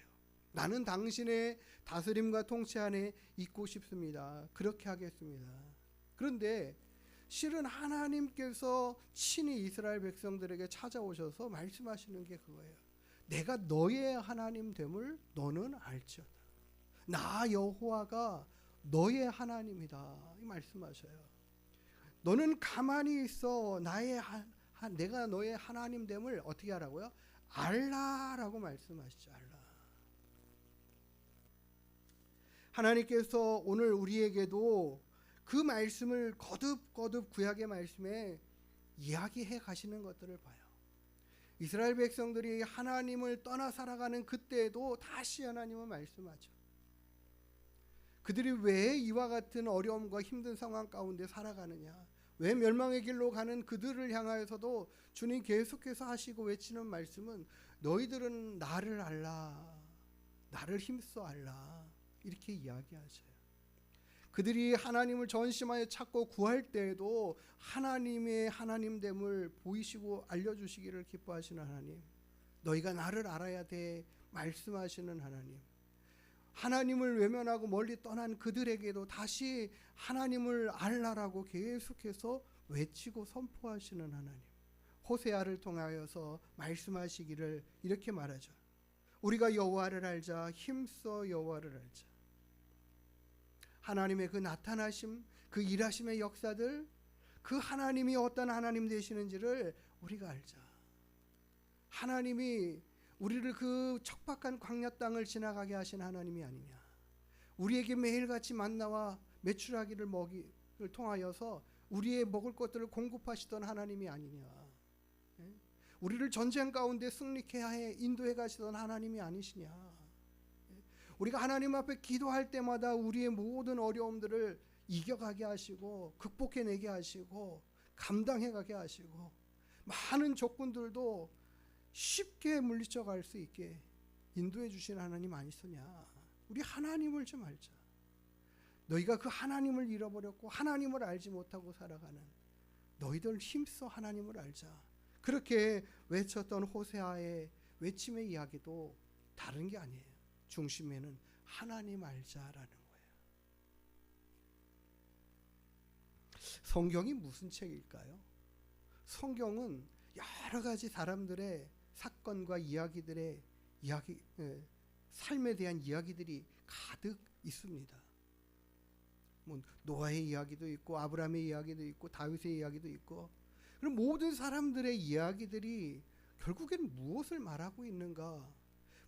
나는 당신의 다스림과 통치 안에 있고 싶습니다. 그렇게 하겠습니다. 그런데 실은 하나님께서 친히 이스라엘 백성들에게 찾아오셔서 말씀하시는 게 그거예요. 내가 너의 하나님 됨을 너는 알지어다. 나 여호와가 너의 하나님이다. 이 말씀하셔요. 너는 가만히 있어 내가 너의 하나님 됨을 어떻게 하라고요? 알라라고 말씀하시죠. 알라. 하나님께서 오늘 우리에게도 그 말씀을 거듭거듭 구약의 말씀에 이야기해 가시는 것들을 봐요. 이스라엘 백성들이 하나님을 떠나 살아가는 그때에도 다시 하나님은 말씀하죠. 그들이 왜 이와 같은 어려움과 힘든 상황 가운데 살아가느냐, 왜 멸망의 길로 가는 그들을 향하여서도 주님 계속해서 하시고 외치는 말씀은 너희들은 나를 알라, 나를 힘써 알라, 이렇게 이야기하셔요. 그들이 하나님을 전심하여 찾고 구할 때에도 하나님의 하나님됨을 보이시고 알려주시기를 기뻐하시는 하나님, 너희가 나를 알아야 돼 말씀하시는 하나님, 하나님을 외면하고 멀리 떠난 그들에게도 다시 하나님을 알라라고 계속해서 외치고 선포하시는 하나님, 호세아를 통하여서 말씀하시기를 이렇게 말하죠. 우리가 여호와를 알자, 힘써 여호와를 알자. 하나님의 그 나타나심, 그 일하심의 역사들, 그 하나님이 어떤 하나님 되시는지를 우리가 알자. 하나님이 우리를 그 척박한 광야 땅을 지나가게 하신 하나님이 아니냐. 우리에게 매일같이 만나와 메추라기를 통하여서 우리의 먹을 것들을 공급하시던 하나님이 아니냐. 우리를 전쟁 가운데 승리케 해 인도해 가시던 하나님이 아니시냐. 우리가 하나님 앞에 기도할 때마다 우리의 모든 어려움들을 이겨가게 하시고 극복해내게 하시고 감당해가게 하시고 많은 적군들도 쉽게 물리쳐 갈 수 있게 인도해 주신 하나님 아니시냐. 우리 하나님을 좀 알자. 너희가 그 하나님을 잃어버렸고 하나님을 알지 못하고 살아가는 너희들 힘써 하나님을 알자. 그렇게 외쳤던 호세아의 외침의 이야기도 다른 게 아니에요. 중심에는 하나님 알자라는 거예요. 성경이 무슨 책일까요? 성경은 여러 가지 사람들의 사건과 이야기들의 삶에 대한 이야기들이 가득 있습니다. 뭐 노아의 이야기도 있고 아브라함의 이야기도 있고 다윗의 이야기도 있고, 그럼 모든 사람들의 이야기들이 결국엔 무엇을 말하고 있는가,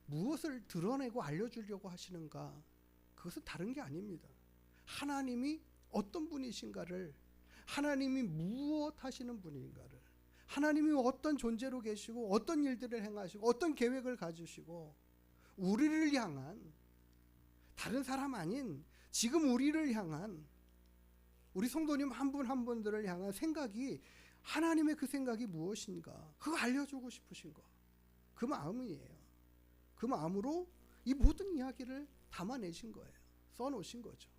무엇을 드러내고 알려주려고 하시는가, 그것은 다른 게 아닙니다. 하나님이 어떤 분이신가를, 하나님이 무엇 하시는 분인가를, 하나님이 어떤 존재로 계시고 어떤 일들을 행하시고 어떤 계획을 가지시고 우리를 향한, 다른 사람 아닌 지금 우리를 향한, 우리 성도님 한 분 한 분들을 향한 생각이, 하나님의 그 생각이 무엇인가, 그거 알려주고 싶으신 거, 그 마음이에요. 그 마음으로 이 모든 이야기를 담아내신 거예요. 써놓으신 거죠.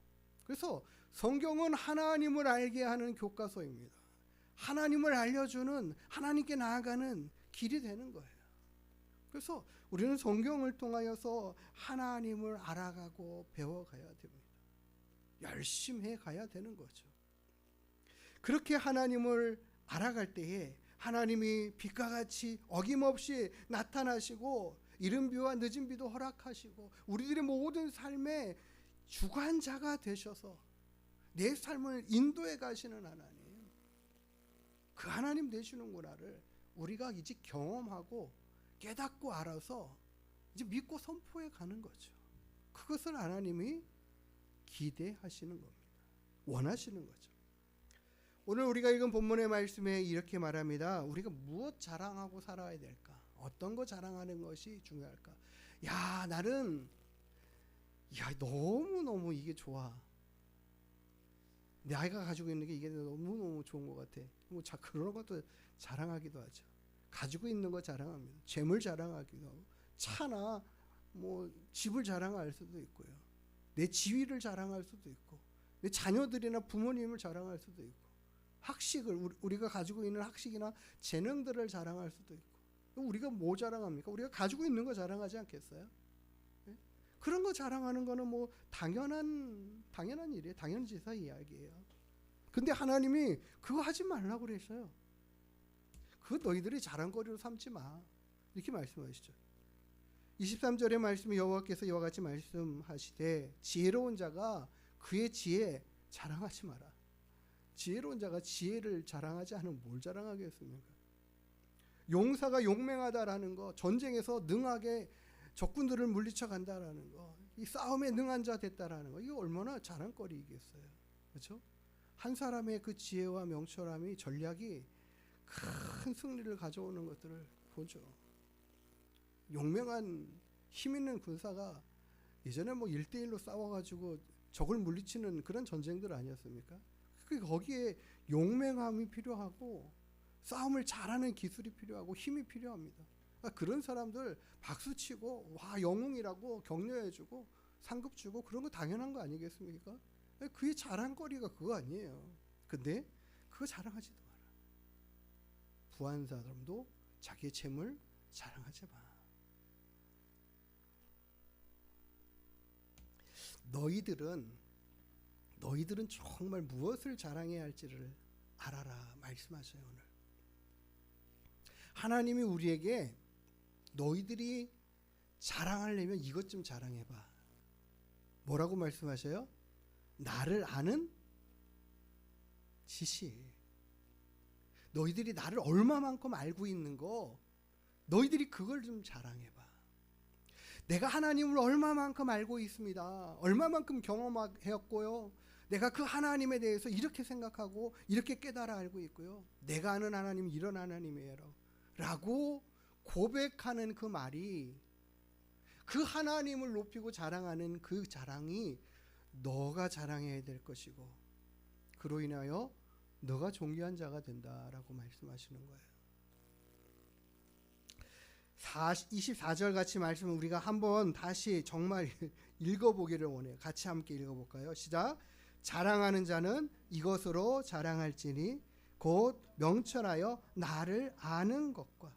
그래서 성경은 하나님을 알게 하는 교과서입니다. 하나님을 알려주는, 하나님께 나아가는 길이 되는 거예요. 그래서 우리는 성경을 통하여서 하나님을 알아가고 배워가야 됩니다. 열심히 해가야 되는 거죠. 그렇게 하나님을 알아갈 때에 하나님이 빛과 같이 어김없이 나타나시고 이른 비와 늦은 비도 허락하시고 우리들의 모든 삶의 주관자가 되셔서 내 삶을 인도해 가시는 하나님, 그 하나님 되시는구나를 우리가 이제 경험하고 깨닫고 알아서 이제 믿고 선포해 가는 거죠. 그것을 하나님이 기대하시는 겁니다. 원하시는 거죠. 오늘 우리가 읽은 본문의 말씀에 이렇게 말합니다. 우리가 무엇 자랑하고 살아야 될까? 어떤 거 자랑하는 것이 중요할까? 야, 나는 너무너무 이게 좋아. 내 아이가 가지고 있는 게 이게 너무너무 좋은 것 같아. 뭐 그런 것도 자랑하기도 하죠. 가지고 있는 거 자랑합니다. 재물 자랑하기도 하고, 차나 뭐 집을 자랑할 수도 있고요. 내 지위를 자랑할 수도 있고, 내 자녀들이나 부모님을 자랑할 수도 있고, 학식을, 우리가 가지고 있는 학식이나 재능들을 자랑할 수도 있고. 우리가 뭐 자랑합니까? 우리가 가지고 있는 거 자랑하지 않겠어요? 네? 그런 거 자랑하는 거는 뭐 당연한 일이에요. 당연지사 이야기예요. 근데 하나님이 그거 하지 말라고 그러셔요. 그거 너희들이 자랑거리로 삼지 마, 이렇게 말씀하시죠. 23절의 말씀에 여호와께서 이와 같이 말씀하시되 지혜로운 자가 그의 지혜 자랑하지 마라. 지혜로운 자가 지혜를 자랑하지 않으면 뭘 자랑하겠습니까? 용사가 용맹하다라는 거, 전쟁에서 능하게 적군들을 물리쳐 간다라는 거, 이 싸움에 능한 자 됐다라는 거, 이거 얼마나 자랑거리이겠어요. 그렇죠? 한 사람의 그 지혜와 명철함이, 전략이 큰 승리를 가져오는 것들을 보죠. 용맹한 힘 있는 군사가 예전에 뭐 1대1로 싸워가지고 적을 물리치는 그런 전쟁들 아니었습니까? 거기에 용맹함이 필요하고 싸움을 잘하는 기술이 필요하고 힘이 필요합니다. 그런 사람들 박수치고 와 영웅이라고 격려해주고 상급 주고 그런 거 당연한 거 아니겠습니까? 그의 자랑거리가 그거 아니에요. 근데 그거 자랑하지도 마라. 부한 사람도 자기의 재물 자랑하지 마. 너희들은 정말 무엇을 자랑해야 할지를 알아라 말씀하셔요. 오늘 하나님이 우리에게 너희들이 자랑하려면 이것 좀 자랑해봐. 뭐라고 말씀하셔요? 나를 아는 지식. 너희들이 나를 얼마만큼 알고 있는 거, 너희들이 그걸 좀 자랑해봐. 내가 하나님을 얼마만큼 알고 있습니다. 얼마만큼 경험하였고요. 내가 그 하나님에 대해서 이렇게 생각하고 이렇게 깨달아 알고 있고요. 내가 아는 하나님은 이런 하나님이에요 라고 고백하는 그 말이, 그 하나님을 높이고 자랑하는 그 자랑이 너가 자랑해야 될 것이고, 그로 인하여 너가 존귀한 자가 된다라고 말씀하시는 거예요. 24절 같이 말씀을 우리가 한번 다시 정말 읽어보기를 원해요. 같이 함께 읽어볼까요? 시작. 자랑하는 자는 이것으로 자랑할지니 곧 명철하여 나를 아는 것과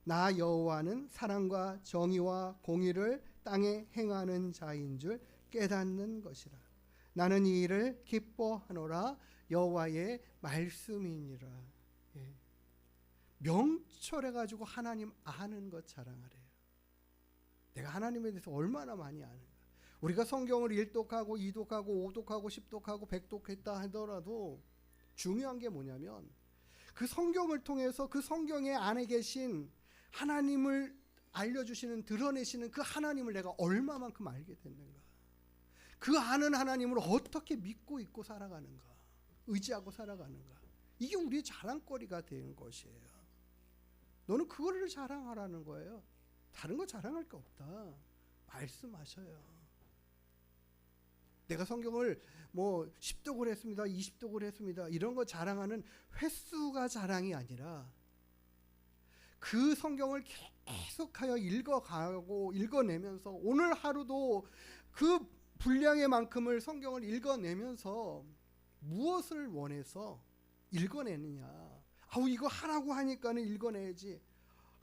나 여호와는 사랑과 정의와 공의를 땅에 행하는 자인 줄 깨닫는 것이라. 나는 이 일을 기뻐하노라. 여호와의 말씀이니라. 예. 명철해가지고 하나님 아는 것 자랑하래요. 내가 하나님에 대해서 얼마나 많이 아는가. 우리가 성경을 1독하고 2독하고 5독하고 10독하고 100독했다 하더라도 중요한 게 뭐냐면 그 성경을 통해서 그 성경의 안에 계신 하나님을 알려주시는, 드러내시는 그 하나님을 내가 얼마만큼 알게 됐는가. 그 아는 하나님을 어떻게 믿고 있고 살아가는가, 의지하고 살아가는가. 이게 우리의 자랑거리가 되는 것이에요. 너는 그거를 자랑하라는 거예요. 다른 거 자랑할 게 없다 말씀하셔요. 내가 성경을 뭐 10독을 했습니다, 20독을 했습니다, 이런 거 자랑하는 횟수가 자랑이 아니라 그 성경을 계속하여 읽어가고 읽어내면서 오늘 하루도 그 분량의 만큼을 성경을 읽어내면서 무엇을 원해서 읽어내느냐. 아우 이거 하라고 하니까는 읽어내야지.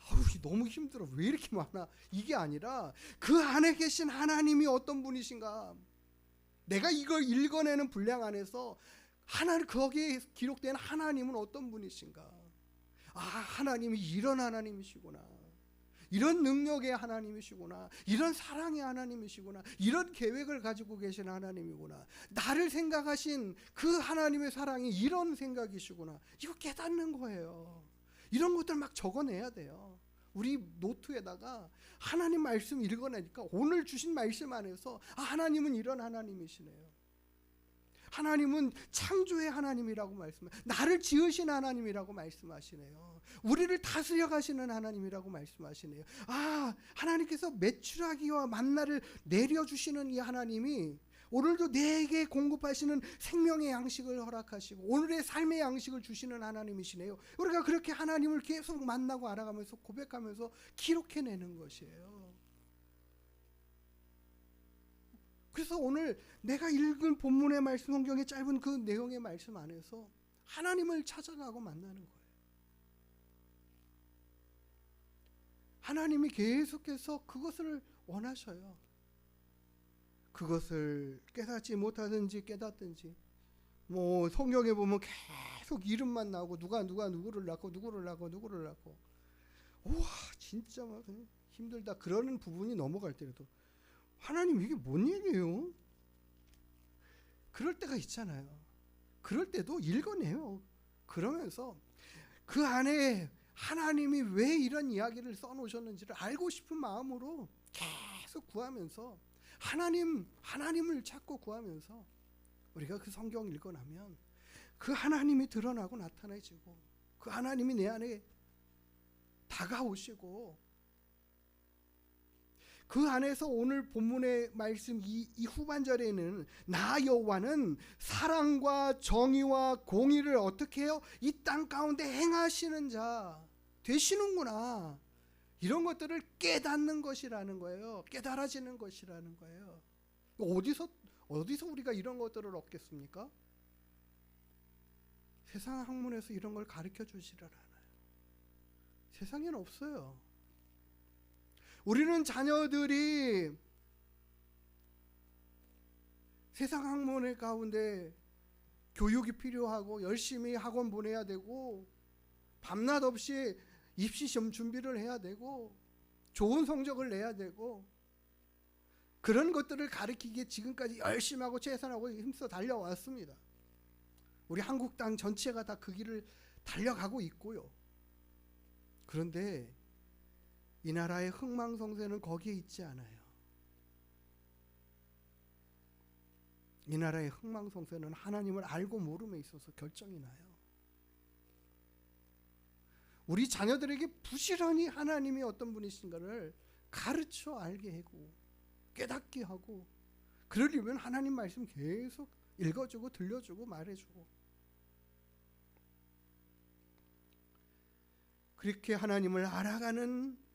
아우 너무 힘들어 왜 이렇게 많아. 이게 아니라 그 안에 계신 하나님이 어떤 분이신가. 내가 이걸 읽어내는 분량 안에서 하나님 거기에 기록된 하나님은 어떤 분이신가. 아 하나님이 이런 하나님이시구나. 이런 능력의 하나님이시구나. 이런 사랑의 하나님이시구나. 이런 계획을 가지고 계신 하나님이구나. 나를 생각하신 그 하나님의 사랑이 이런 생각이시구나. 이거 깨닫는 거예요. 이런 것들 막 적어내야 돼요. 우리 노트에다가 하나님 말씀 읽어내니까 오늘 주신 말씀 안에서 아, 하나님은 이런 하나님이시네요. 하나님은 창조의 하나님이라고 말씀하시네요. 나를 지으신 하나님이라고 말씀하시네요. 우리를 다스려 가시는 하나님이라고 말씀하시네요. 아, 하나님께서 메추라기와 만나를 내려주시는 이 하나님이 오늘도 내게 공급하시는 생명의 양식을 허락하시고 오늘의 삶의 양식을 주시는 하나님이시네요. 우리가 그렇게 하나님을 계속 만나고 알아가면서 고백하면서 기록해내는 것이에요. 그래서 오늘 내가 읽은 본문의 말씀, 성경의 짧은 그 내용의 말씀 안에서 하나님을 찾아가고 만나는 거예요. 하나님이 계속해서 그것을 원하셔요. 그것을 깨닫지 못하든지 깨닫든지, 뭐 성경에 보면 계속 이름만 나오고 누가 누구를 낳고 누구를 낳고 우와 진짜 막 힘들다 그러는 부분이 넘어갈 때라도 하나님 이게 뭔 얘기예요? 그럴 때가 있잖아요. 그럴 때도 읽어내요. 그러면서 그 안에 하나님이 왜 이런 이야기를 써놓으셨는지를 알고 싶은 마음으로 계속 구하면서 하나님을 찾고 구하면서 우리가 그 성경 읽어나면 그 하나님이 드러나고 나타나지고 그 하나님이 내 안에 다가오시고 그 안에서 오늘 본문의 말씀 이 후반절에는 나 여호와는 사랑과 정의와 공의를 어떻게 해요? 이 땅 가운데 행하시는 자 되시는구나. 이런 것들을 깨닫는 것이라는 거예요. 깨달아지는 것이라는 거예요. 어디서 우리가 이런 것들을 얻겠습니까? 세상 학문에서 이런 걸 가르쳐 주시를 않아요. 세상에는 없어요. 우리는 자녀들이 세상 학문 가운데 교육이 필요하고 열심히 학원 보내야 되고 밤낮 없이 입시 시험 준비를 해야 되고 좋은 성적을 내야 되고 그런 것들을 가르치기에 지금까지 열심히 하고 최선하고 힘써 달려왔습니다. 우리 한국 땅 전체가 다 그 길을 달려가고 있고요. 그런데 이 나라의 흥망성쇠는 거기에 있지 않아요. 이 나라의 흥망성쇠는 하나님을 알고 모름에 있어서 결정이 나요. 우리 자녀들에게 부지런히 하나님이 어떤 분이신가를 가르쳐 알게 하고 깨닫게 하고 그러려면 하나님 말씀 계속 읽어주고 들려주고 말해주고 그렇게 하나님을 알아가는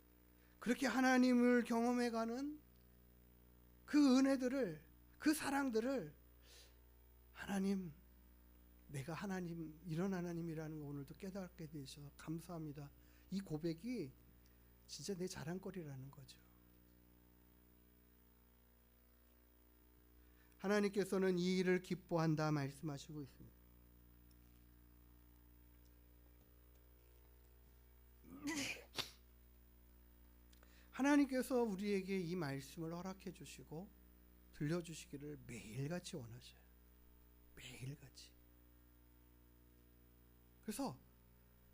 그렇게 하나님을 경험해가는 그 은혜들을 그 사랑들을 하나님 내가 하나님 이런 하나님이라는 거 오늘도 깨닫게 되셔서 감사합니다. 이 고백이 진짜 내 자랑거리라는 거죠. 하나님께서는 이 일을 기뻐한다 말씀하시고 있습니다. 하나님께서 우리에게 이 말씀을 허락해 주시고 들려주시기를 매일같이 원하셔요. 매일같이. 그래서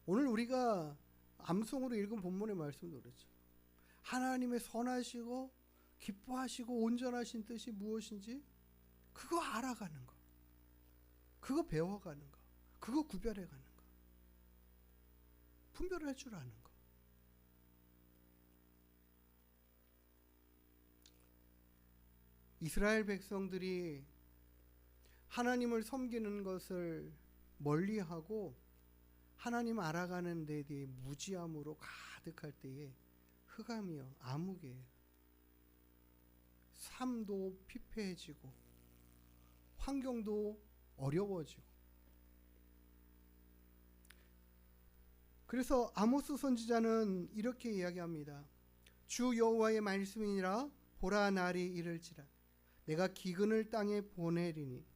오늘 우리가 암송으로 읽은 본문의 말씀도 그렇죠. 하나님의 선하시고 기뻐하시고 온전하신 뜻이 무엇인지 그거 알아가는 거, 그거 배워가는 거, 그거 구별해가는 거, 분별할 줄 아는 거. 이스라엘 백성들이 하나님을 섬기는 것을 멀리하고 하나님 알아가는 데 대해 무지함으로 가득할 때에 흑암이요, 암흑이에요. 삶도 피폐해지고 환경도 어려워지고. 그래서 아모스 선지자는 이렇게 이야기합니다. 주 여호와의 말씀이니라. 보라, 날이 이를지라. 내가 기근을 땅에 보내리니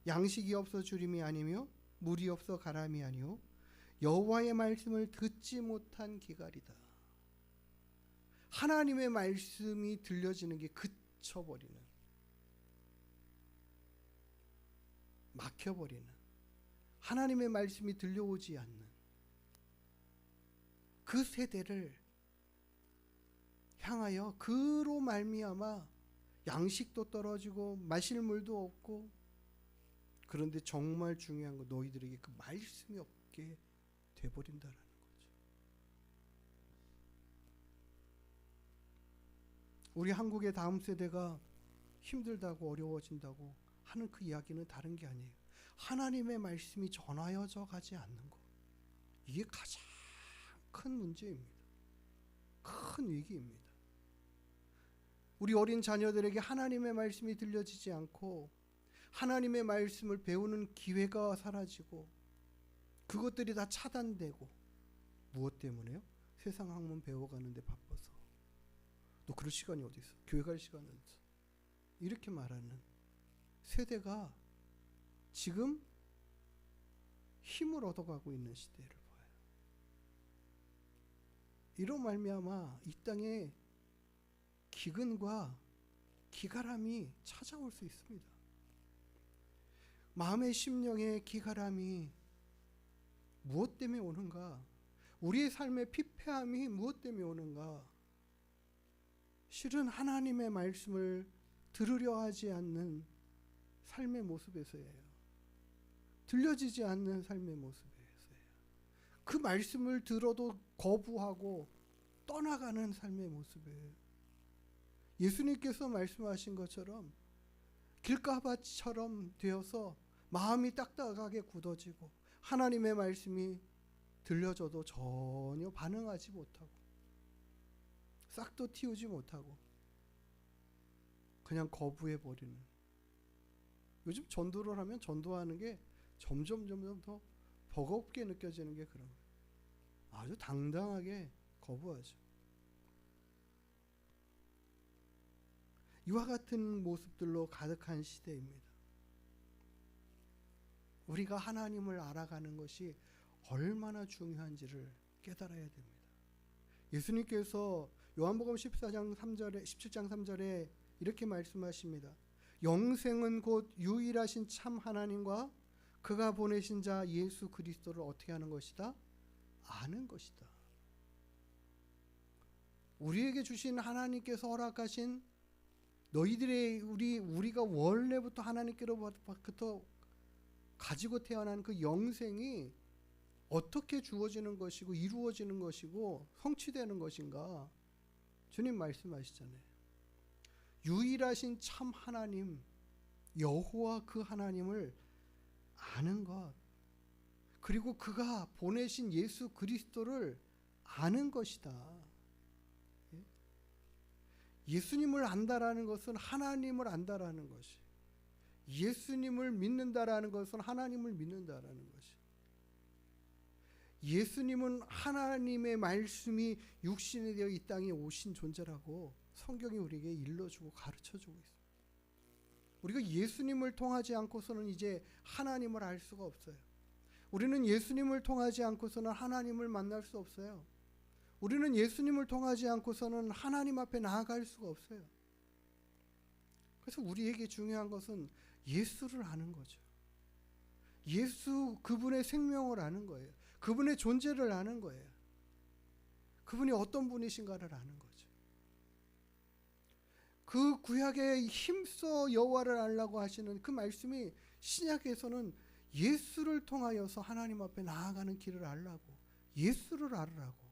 양식이 없어 주림이 아니며 물이 없어 가람이 아니요 여호와의 말씀을 듣지 못한 기갈이다. 하나님의 말씀이 들려지는 게 그쳐버리는, 막혀버리는, 하나님의 말씀이 들려오지 않는 그 세대를 향하여 그로 말미암아 양식도 떨어지고 마실 물도 없고. 그런데 정말 중요한 거, 너희들에게 그 말씀이 없게 돼버린다라는 거죠. 우리 한국의 다음 세대가 힘들다고 어려워진다고 하는 그 이야기는 다른 게 아니에요. 하나님의 말씀이 전하여져 가지 않는 것, 이게 가장 큰 문제입니다. 큰 위기입니다. 우리 어린 자녀들에게 하나님의 말씀이 들려지지 않고 하나님의 말씀을 배우는 기회가 사라지고 그것들이 다 차단되고. 무엇 때문에요? 세상 학문 배워가는데 바빠서. 너 그럴 시간이 어디 있어? 교회 갈 시간은 없어. 이렇게 말하는 세대가 지금 힘을 얻어가고 있는 시대를 봐요. 이로 말미암아 이 땅에 기근과 기갈함이 찾아올 수 있습니다. 마음의 심령의 기갈함이 무엇 때문에 오는가? 우리의 삶의 피폐함이 무엇 때문에 오는가? 실은 하나님의 말씀을 들으려 하지 않는 삶의 모습에서예요. 들려지지 않는 삶의 모습에서예요. 그 말씀을 들어도 거부하고 떠나가는 삶의 모습이에요. 예수님께서 말씀하신 것처럼 길가밭처럼 되어서 마음이 딱딱하게 굳어지고 하나님의 말씀이 들려줘도 전혀 반응하지 못하고 싹도 틔우지 못하고 그냥 거부해버리는. 요즘 전도를 하면 전도하는 게 점점 더 버겁게 느껴지는 게 그런 거예요. 아주 당당하게 거부하죠. 이와 같은 모습들로 가득한 시대입니다. 우리가 하나님을 알아가는 것이 얼마나 중요한지를 깨달아야 됩니다. 예수님께서 요한복음 17장 3절에 이렇게 말씀하십니다. 영생은 곧 유일하신 참 하나님과 그가 보내신 자 예수 그리스도를 어떻게 하는 것이다? 아는 것이다. 우리에게 주신 하나님께서 허락하신 너희들의 우리가 원래부터 하나님께로부터 가지고 태어난 그 영생이 어떻게 주어지는 것이고 이루어지는 것이고 성취되는 것인가? 주님 말씀하시잖아요. 유일하신 참 하나님 여호와 그 하나님을 아는 것, 그리고 그가 보내신 예수 그리스도를 아는 것이다. 예수님을 안다라는 것은 하나님을 안다라는 것이, 예수님을 믿는다라는 것은 하나님을 믿는다라는 것이, 예수님은 하나님의 말씀이 육신이 되어 이 땅에 오신 존재라고 성경이 우리에게 일러주고 가르쳐주고 있습니다. 우리가 예수님을 통하지 않고서는 이제 하나님을 알 수가 없어요. 우리는 예수님을 통하지 않고서는 하나님을 만날 수 없어요. 우리는 예수님을 통하지 않고서는 하나님 앞에 나아갈 수가 없어요. 그래서 우리에게 중요한 것은 예수를 아는 거죠. 예수, 그분의 생명을 아는 거예요. 그분의 존재를 아는 거예요. 그분이 어떤 분이신가를 아는 거죠. 그 구약에 힘써 여호와를 알라고 하시는 그 말씀이 신약에서는 예수를 통하여서 하나님 앞에 나아가는 길을 알라고, 예수를 알으라고,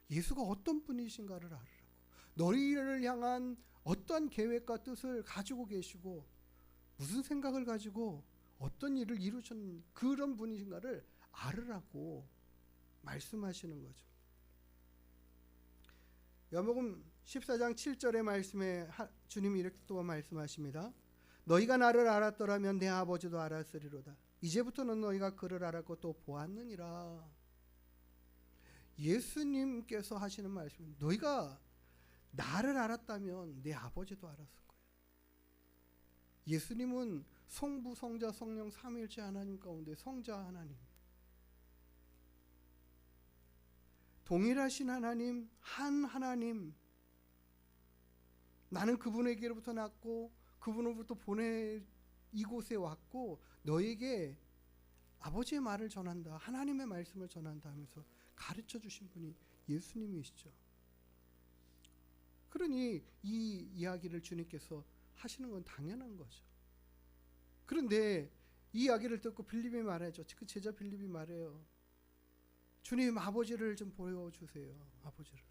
예수가 어떤 분이신가를 알으라고, 너희를 향한 어떤 계획과 뜻을 가지고 계시고 무슨 생각을 가지고 어떤 일을 이루신 그런 분이신가를 알으라고 말씀하시는 거죠. 요한복음 14장 7절의 말씀에 주님이 이렇게 또 말씀하십니다. 너희가 나를 알았더라면 내 아버지도 알았으리로다. 이제부터는 너희가 그를 알았고 또 보았느니라. 예수님께서 하시는 말씀, 너희가 나를 알았다면 내 아버지도 알았을 거예요. 예수님은 성부, 성자, 성령 삼위일체 하나님 가운데 성자 하나님, 동일하신 하나님, 한 하나님. 나는 그분에게로부터 났고 그분으로부터 보내 이곳에 왔고 너에게 아버지의 말을 전한다, 하나님의 말씀을 전한다 하면서 가르쳐 주신 분이 예수님이시죠. 그러니 이 이야기를 주님께서 하시는 건 당연한 거죠. 그런데 이 이야기를 듣고 빌립이 말하죠. 그 제자 빌립이 말해요. 주님, 아버지를 좀 보여주세요. 아버지를.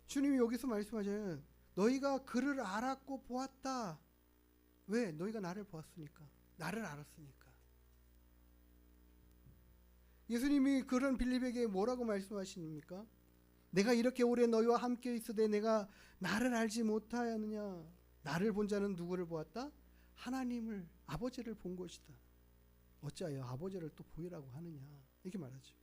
주님이 여기서 말씀하잖아요. 너희가 그를 알았고 보았다. 왜? 너희가 나를 보았으니까. 나를 알았으니까. 예수님이 그런 빌립에게 뭐라고 말씀하십니까? 내가 이렇게 오래 너희와 함께 있으되 내가 나를 알지 못하였느냐? 나를 본 자는 누구를 보았다? 하나님을, 아버지를 본 것이다. 어찌하여 아버지를 또 보이라고 하느냐? 이렇게 말하죠.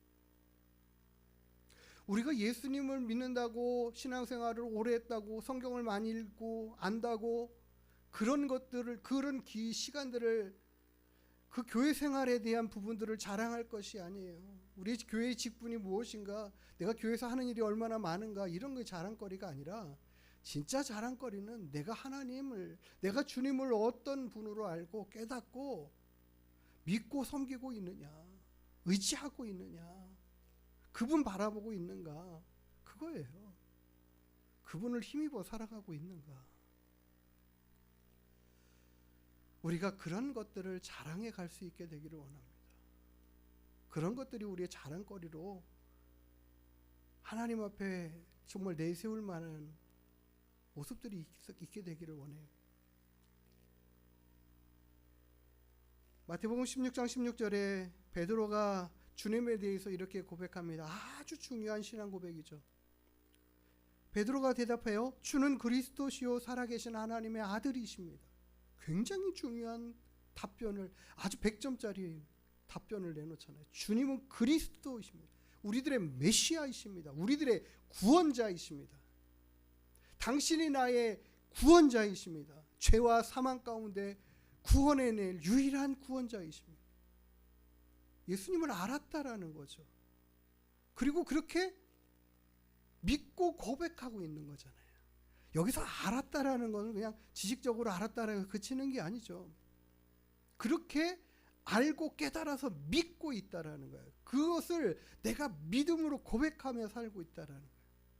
우리가 예수님을 믿는다고, 신앙생활을 오래 했다고, 성경을 많이 읽고 안다고, 그런 것들을, 그런 시간들을, 그 교회 생활에 대한 부분들을 자랑할 것이 아니에요. 우리 교회의 직분이 무엇인가, 내가 교회에서 하는 일이 얼마나 많은가, 이런 게 자랑거리가 아니라 진짜 자랑거리는 내가 하나님을, 내가 주님을 어떤 분으로 알고 깨닫고 믿고 섬기고 있느냐, 의지하고 있느냐, 그분 바라보고 있는가, 그거예요. 그분을 힘입어 살아가고 있는가. 우리가 그런 것들을 자랑해 갈 수 있게 되기를 원합니다. 그런 것들이 우리의 자랑거리로 하나님 앞에 정말 내세울 만한 모습들이 있게 되기를 원해요. 마태복음 16장 16절에 베드로가 주님에 대해서 이렇게 고백합니다. 아주 중요한 신앙 고백이죠. 베드로가 대답해요. 주는 그리스도시요 살아계신 하나님의 아들이십니다. 굉장히 중요한 답변을, 아주 100점짜리 답변을 내놓잖아요. 주님은 그리스도이십니다. 우리들의 메시아이십니다. 우리들의 구원자이십니다. 당신이 나의 구원자이십니다. 죄와 사망 가운데 구원해낼 유일한 구원자이십니다. 예수님을 알았다라는 거죠. 그리고 그렇게 믿고 고백하고 있는 거잖아요. 여기서 알았다라는 것은 그냥 지식적으로 알았다라고 그치는 게 아니죠. 그렇게 알고 깨달아서 믿고 있다라는 거예요. 그것을 내가 믿음으로 고백하며 살고 있다라는 거예요.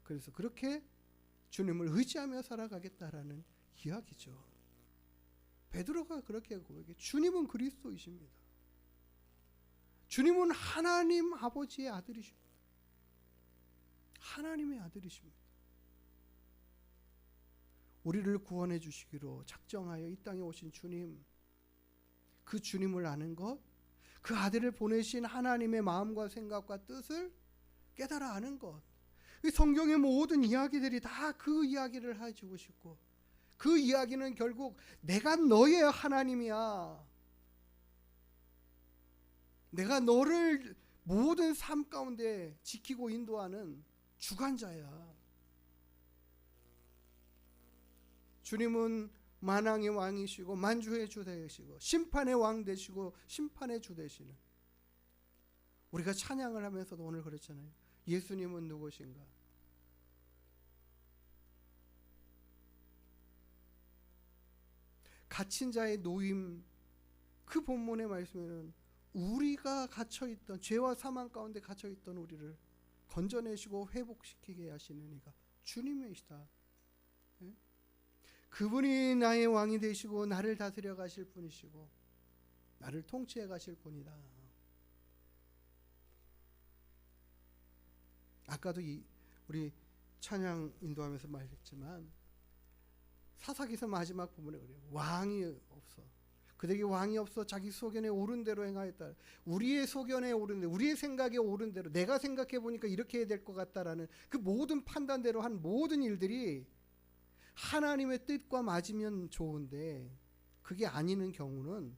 그래서 그렇게 주님을 의지하며 살아가겠다라는 이야기죠. 베드로가 그렇게 고백해. 주님은 그리스도이십니다. 주님은 하나님 아버지의 아들이십니다. 하나님의 아들이십니다. 우리를 구원해 주시기로 작정하여 이 땅에 오신 주님, 그 주님을 아는 것, 그 아들을 보내신 하나님의 마음과 생각과 뜻을 깨달아 아는 것. 성경의 모든 이야기들이 다 그 이야기를 해주고 싶고, 그 이야기는 결국 내가 너의 하나님이야. 내가 너를 모든 삶 가운데 지키고 인도하는 주관자야. 주님은 만왕의 왕이시고 만주의 주 되시고 심판의 왕 되시고 심판의 주 되시는, 우리가 찬양을 하면서도 오늘 그랬잖아요. 예수님은 누구신가? 갇힌 자의 노임, 그 본문의 말씀에는 우리가 갇혀있던, 죄와 사망 가운데 갇혀있던 우리를 건져내시고 회복시키게 하시는 이가 주님이시다. 그분이 나의 왕이 되시고 나를 다스려 가실 분이시고 나를 통치해 가실 분이다. 아까도 우리 찬양 인도하면서 말했지만 사사기서 마지막 부분에 그래요. 왕이 없어. 그들에게 왕이 없어 자기 소견에 옳은 대로 행하였다. 우리의 소견에 옳은 대로, 우리의 생각에 옳은 대로, 내가 생각해 보니까 이렇게 해야 될 것 같다라는 그 모든 판단대로 한 모든 일들이 하나님의 뜻과 맞으면 좋은데 그게 아니는 경우는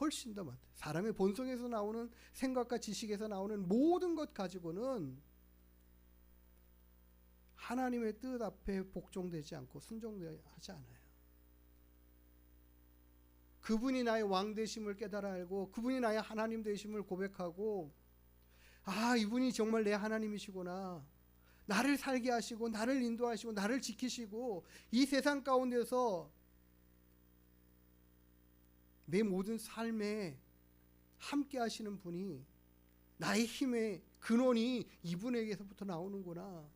훨씬 더 많다. 사람의 본성에서 나오는 생각과 지식에서 나오는 모든 것 가지고는 하나님의 뜻 앞에 복종되지 않고 순종하지 않아요. 그분이 나의 왕 되심을 깨달아 알고 그분이 나의 하나님 되심을 고백하고 아, 이분이 정말 내 하나님이시구나. 나를 살게 하시고 나를 인도하시고 나를 지키시고 이 세상 가운데서 내 모든 삶에 함께 하시는 분이 나의 힘의 근원이 이분에게서부터 나오는구나.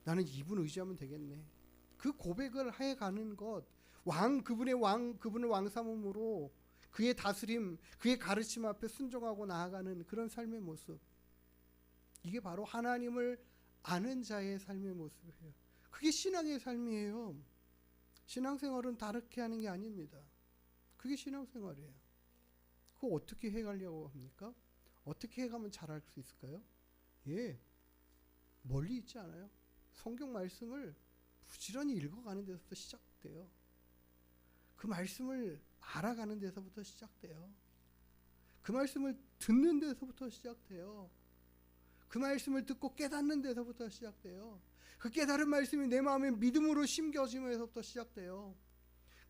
나는 이분 의지하면 되겠네. 그 고백을 해가는 것, 그분을 왕 삼음으로 그의 다스림, 그의 가르침 앞에 순종하고 나아가는 그런 삶의 모습. 이게 바로 하나님을 아는 자의 삶의 모습이에요. 그게 신앙의 삶이에요. 신앙생활은 다르게 하는 게 아닙니다. 그게 신앙생활이에요. 그거 어떻게 해가려고 합니까? 어떻게 해가면 잘할 수 있을까요? 예, 멀리 있지 않아요. 성경 말씀을 부지런히 읽어가는 데서부터 시작돼요. 그 말씀을 알아가는 데서부터 시작돼요. 그 말씀을 듣는 데서부터 시작돼요. 그 말씀을 듣고 깨닫는 데서부터 시작돼요. 그 깨달은 말씀이 내 마음에 믿음으로 심겨지면서부터 시작돼요.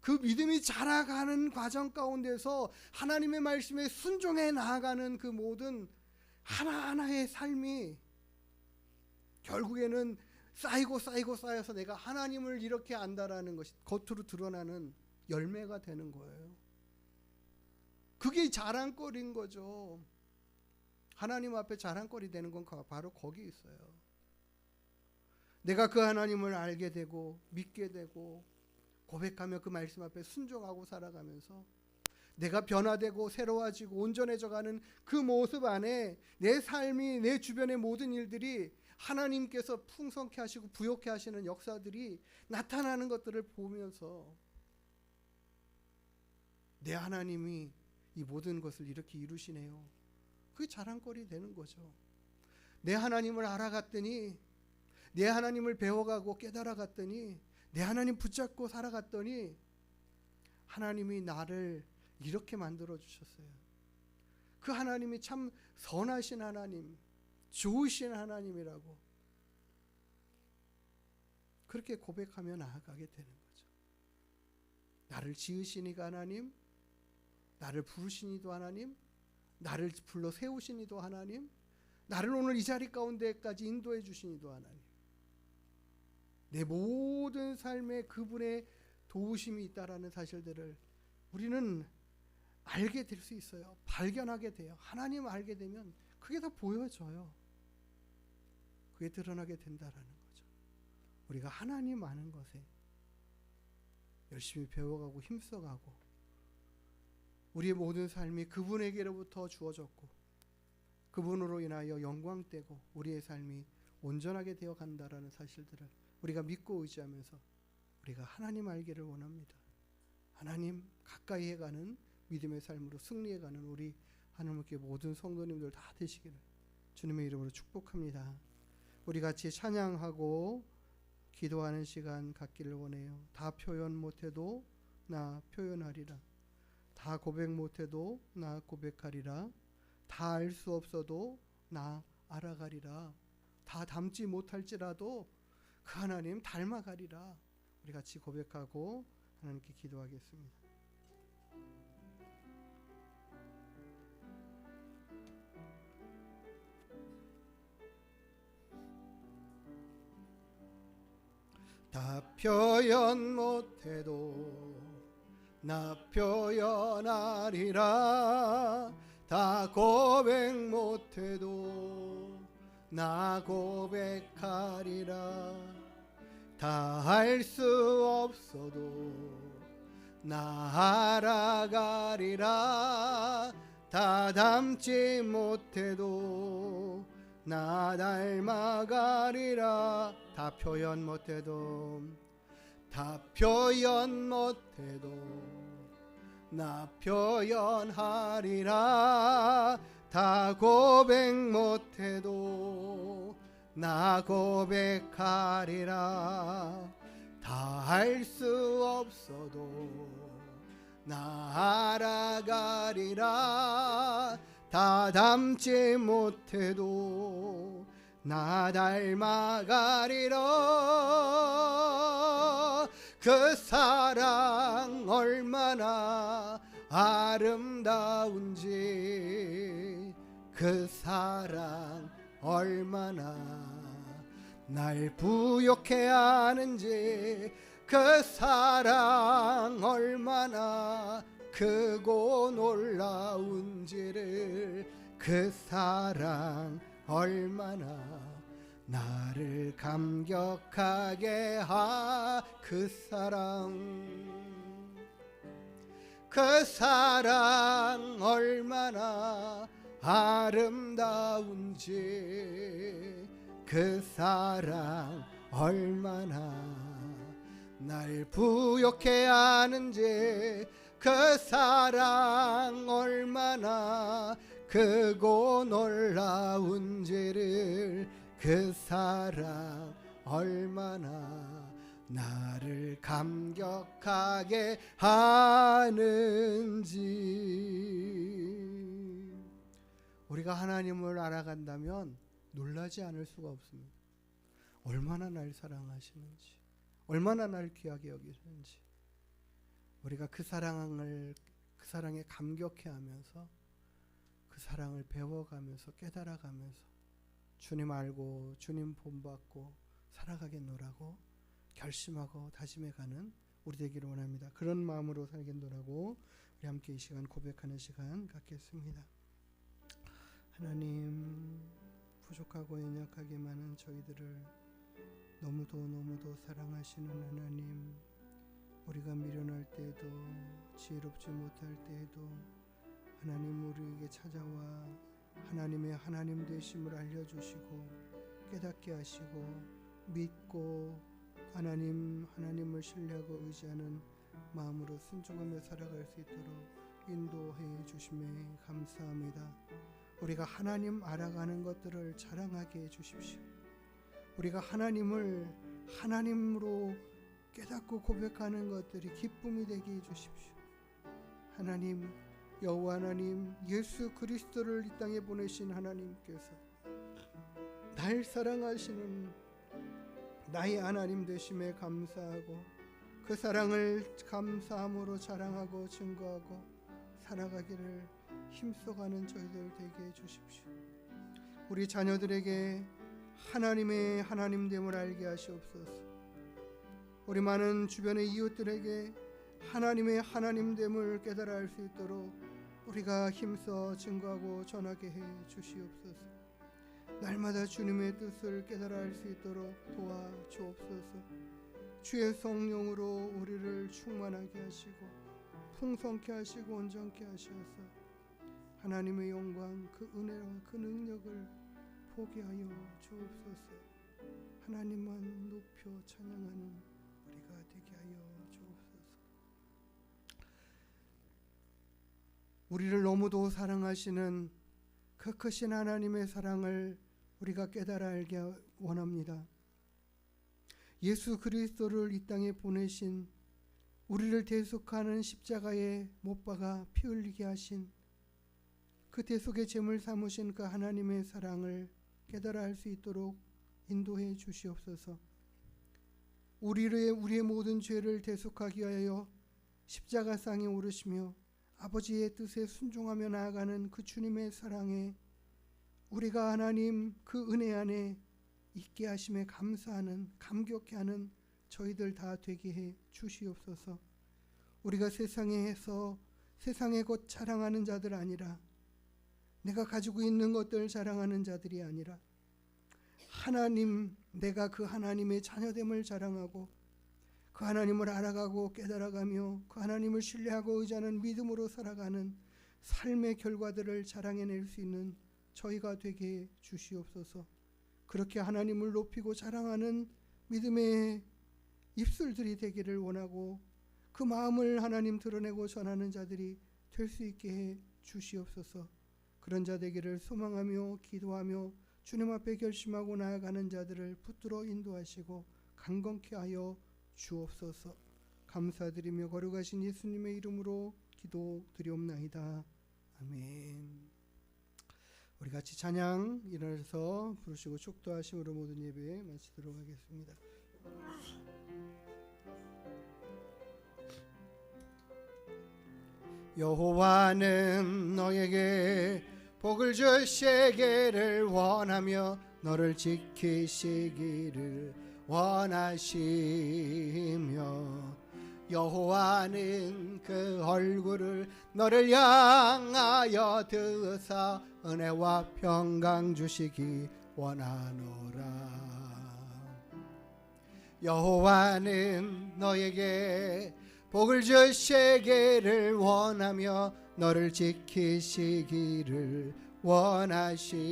그 믿음이 자라가는 과정 가운데서 하나님의 말씀에 순종해 나아가는 그 모든 하나하나의 삶이 결국에는 쌓여서 내가 하나님을 이렇게 안다라는 것이 겉으로 드러나는 열매가 되는 거예요. 그게 자랑거리인 거죠. 하나님 앞에 자랑거리 되는 건 바로 거기 있어요. 내가 그 하나님을 알게 되고 믿게 되고 고백하며 그 말씀 앞에 순종하고 살아가면서 내가 변화되고 새로워지고 온전해져가는 그 모습 안에 내 삶이, 내 주변의 모든 일들이 하나님께서 풍성케 하시고 부욕케 하시는 역사들이 나타나는 것들을 보면서 내 하나님이 이 모든 것을 이렇게 이루시네요. 그게 자랑거리 되는 거죠. 내 하나님을 알아갔더니, 내 하나님을 배워가고 깨달아갔더니, 내 하나님 붙잡고 살아갔더니 하나님이 나를 이렇게 만들어 주셨어요. 그 하나님이 참 선하신 하나님, 좋으신 하나님이라고 그렇게 고백하며 나아가게 되는 거죠. 나를 지으신 이가 하나님, 나를 부르신 이도 하나님, 나를 불러 세우신 이도 하나님, 나를 오늘 이 자리 가운데까지 인도해 주신 이도 하나님. 내 모든 삶에 그분의 도우심이 있다라는 사실들을 우리는 알게 될 수 있어요. 발견하게 돼요. 하나님 알게 되면 그게 다 보여져요. 그게 드러나게 된다라는 거죠. 우리가 하나님 아는 것에 열심히 배워가고 힘써가고 우리의 모든 삶이 그분에게로부터 주어졌고 그분으로 인하여 영광되고 우리의 삶이 온전하게 되어 간다라는 사실들을 우리가 믿고 의지하면서 우리가 하나님 알기를 원합니다. 하나님 가까이 해가는 믿음의 삶으로 승리해가는 우리 하나님께 모든 성도님들 다 되시기를 주님의 이름으로 축복합니다. 우리 같이 찬양하고 기도하는 시간 갖기를 원해요. 다 표현 못해도 나 표현하리라. 다 고백 못해도 나 고백하리라. 다 알 수 없어도 나 알아가리라. 다 닮지 못할지라도 그 하나님 닮아가리라. 우리 같이 고백하고 하나님께 기도하겠습니다. 다 표현 못해도 나 표현하리라. 다 고백 못해도 나 고백하리라. 다 알 수 없어도 나 알아가리라. 다 닮지 못해도 나 닮아가리라. 다 표현 못해도 다 표현 못해도 나 표현하리라. 다 고백 못해도 나 고백하리라. 다 할 수 없어도 나 알아가리라. 다 닮지 못해도 나 닮아가리라. 그 사랑 얼마나 아름다운지, 그 사랑 얼마나 날 부욕해 하는지, 그 사랑 얼마나 크고 놀라운지를, 그 사랑 얼마나 나를 감격하게 그 사랑, 그 사랑 얼마나 아름다운지, 그 사랑 얼마나 날 부욕해 하는지, 그 사랑 얼마나 크고 놀라운지를, 그 사랑 얼마나 나를 감격하게 하는지. 우리가 하나님을 알아간다면 놀라지 않을 수가 없습니다. 얼마나 날 사랑하시는지, 얼마나 날 귀하게 여기시는지, 우리가 그 사랑에 감격해하면서 그 사랑을 배워가면서 깨달아가면서 주님 알고 주님 본받고 살아가겠노라고 결심하고 다짐해가는 우리 되기를 원합니다. 그런 마음으로 살겠노라고 우리 함께 이 시간 고백하는 시간 갖겠습니다. 하나님, 부족하고 연약하게 많은 저희들을 너무도 사랑하시는 하나님, 우리가 미련할 때에도 지혜롭지 못할 때에도 하나님 우리에게 찾아와 하나님의 하나님 되심을 알려주시고 깨닫게 하시고 믿고 하나님을 신뢰하고 의지하는 마음으로 순종하며 살아갈 수 있도록 인도해 주심에 감사합니다. 우리가 하나님 알아가는 것들을 자랑하게 해 주십시오. 우리가 하나님을 하나님으로 깨닫고 고백하는 것들이 기쁨이 되게 해 주십시오. 하나님, 여호와 하나님, 예수 그리스도를 이 땅에 보내신 하나님께서 날 사랑하시는 나의 하나님 되심에 감사하고 그 사랑을 감사함으로 자랑하고 증거하고 살아가기를 힘써가는 저희들 되게 해주십시오. 우리 자녀들에게 하나님의 하나님됨을 알게 하시옵소서. 우리 많은 주변의 이웃들에게 하나님의 하나님됨을 깨달아 알 수 있도록 우리가 힘써 증거하고 전하게 해 주시옵소서. 날마다 주님의 뜻을 깨달아 알 수 있도록 도와주옵소서. 주의 성령으로 우리를 충만하게 하시고 풍성케 하시고 온전케 하셔서 하나님의 영광, 그 은혜와 그 능력을 보게 하여 주옵소서. 하나님만 높여 찬양하는 우리가 되게 하여 주옵소서. 우리를 너무도 사랑하시는 그 크신 하나님의 사랑을 우리가 깨달아 알게 원합니다. 예수 그리스도를 이 땅에 보내신 우리를 대속하는 십자가에 못 박아 피 흘리게 하신 그 대속의 제물 삼으신 그 하나님의 사랑을 깨달아 알 수 있도록 인도해 주시옵소서. 우리의 모든 죄를 대속하기 위하여 십자가상에 오르시며 아버지의 뜻에 순종하며 나아가는 그 주님의 사랑에 우리가 하나님 그 은혜 안에 있게 하심에 감사하는, 감격해 하는 저희들 다 되게 해 주시옵소서. 우리가 세상에서 세상에 곧 자랑하는 자들 아니라, 내가 가지고 있는 것들 자랑하는 자들이 아니라 하나님, 내가 그 하나님의 자녀됨을 자랑하고 그 하나님을 알아가고 깨달아가며 그 하나님을 신뢰하고 의지하는 믿음으로 살아가는 삶의 결과들을 자랑해낼 수 있는 저희가 되게 주시옵소서. 그렇게 하나님을 높이고 자랑하는 믿음의 입술들이 되기를 원하고 그 마음을 하나님 드러내고 전하는 자들이 될 수 있게 해 주시옵소서. 그런 자 되기를 소망하며 기도하며 주님 앞에 결심하고 나아가는 자들을 붙들어 인도하시고 강건케 하여 주옵소서. 감사드리며 거룩하신 예수님의 이름으로 기도드리옵나이다. 아멘. 우리 같이 찬양 일어나서 부르시고 축도하심으로 모든 예배 마치도록 하겠습니다. 여호와는 너에게 복을 주시기를 원하며 너를 지키시기를 원하시며 여호와는 그 얼굴을 너를 향하여 드사 은혜와 평강 주시기 원하노라. 여호와는 너에게 복을 주시기를 원하며 너를 지키시기를 원하시며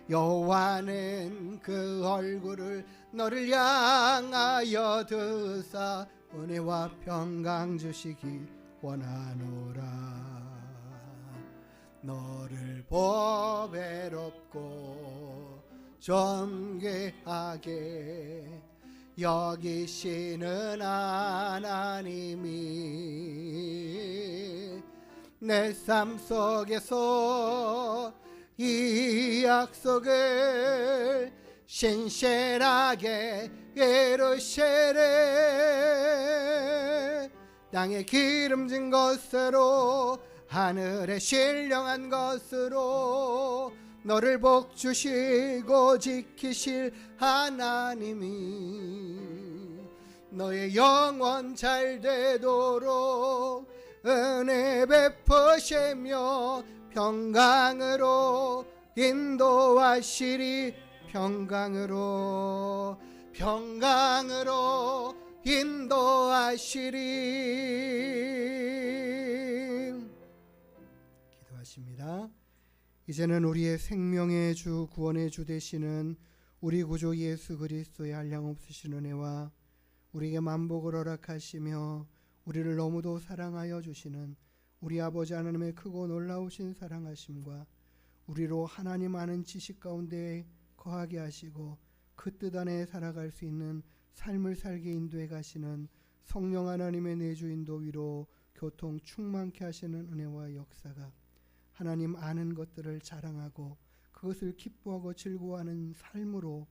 여호와는 그 얼굴을 너를 향하여 드사 은혜와 평강 주시기 원하노라. 너를 보배롭고 존귀하게 여기시는 하나님이 내 삶 속에서 이 약속을 신실하게 이루시래. 땅에 기름진 것으로 하늘에 신령한 것으로 너를 복주시고 지키실 하나님이 너의 영원 잘 되도록 은혜 베푸시며 평강으로 인도하시리. 평강으로 인도하시리. 기도하십니다. 이제는 우리의 생명의 주 구원의 주 되시는 우리 구주 예수 그리스도의 한량없으신 은혜와 우리에게 만복을 허락하시며 우리를 너무도 사랑하여 주시는 우리 아버지 하나님의 크고 놀라우신 사랑하심과 우리로 하나님 아는 지식 가운데 거하게 하시고 그 뜻 안에 살아갈 수 있는 삶을 살게 인도해 가시는 성령 하나님의 내주 인도 위로 교통 충만케 하시는 은혜와 역사가 하나님 아는 것들을 자랑하고 그것을 기뻐하고 즐거워하는 삶으로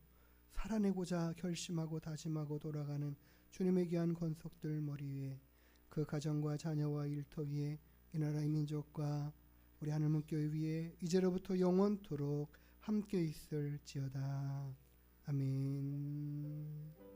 살아내고자 결심하고 다짐하고 돌아가는 주님의 귀한 권속들 머리 위에 그 가정과 자녀와 일터 위에 이 나라의 민족과 우리 하늘문 교회 위에 이제로부터 영원토록 함께 있을지어다. 아멘.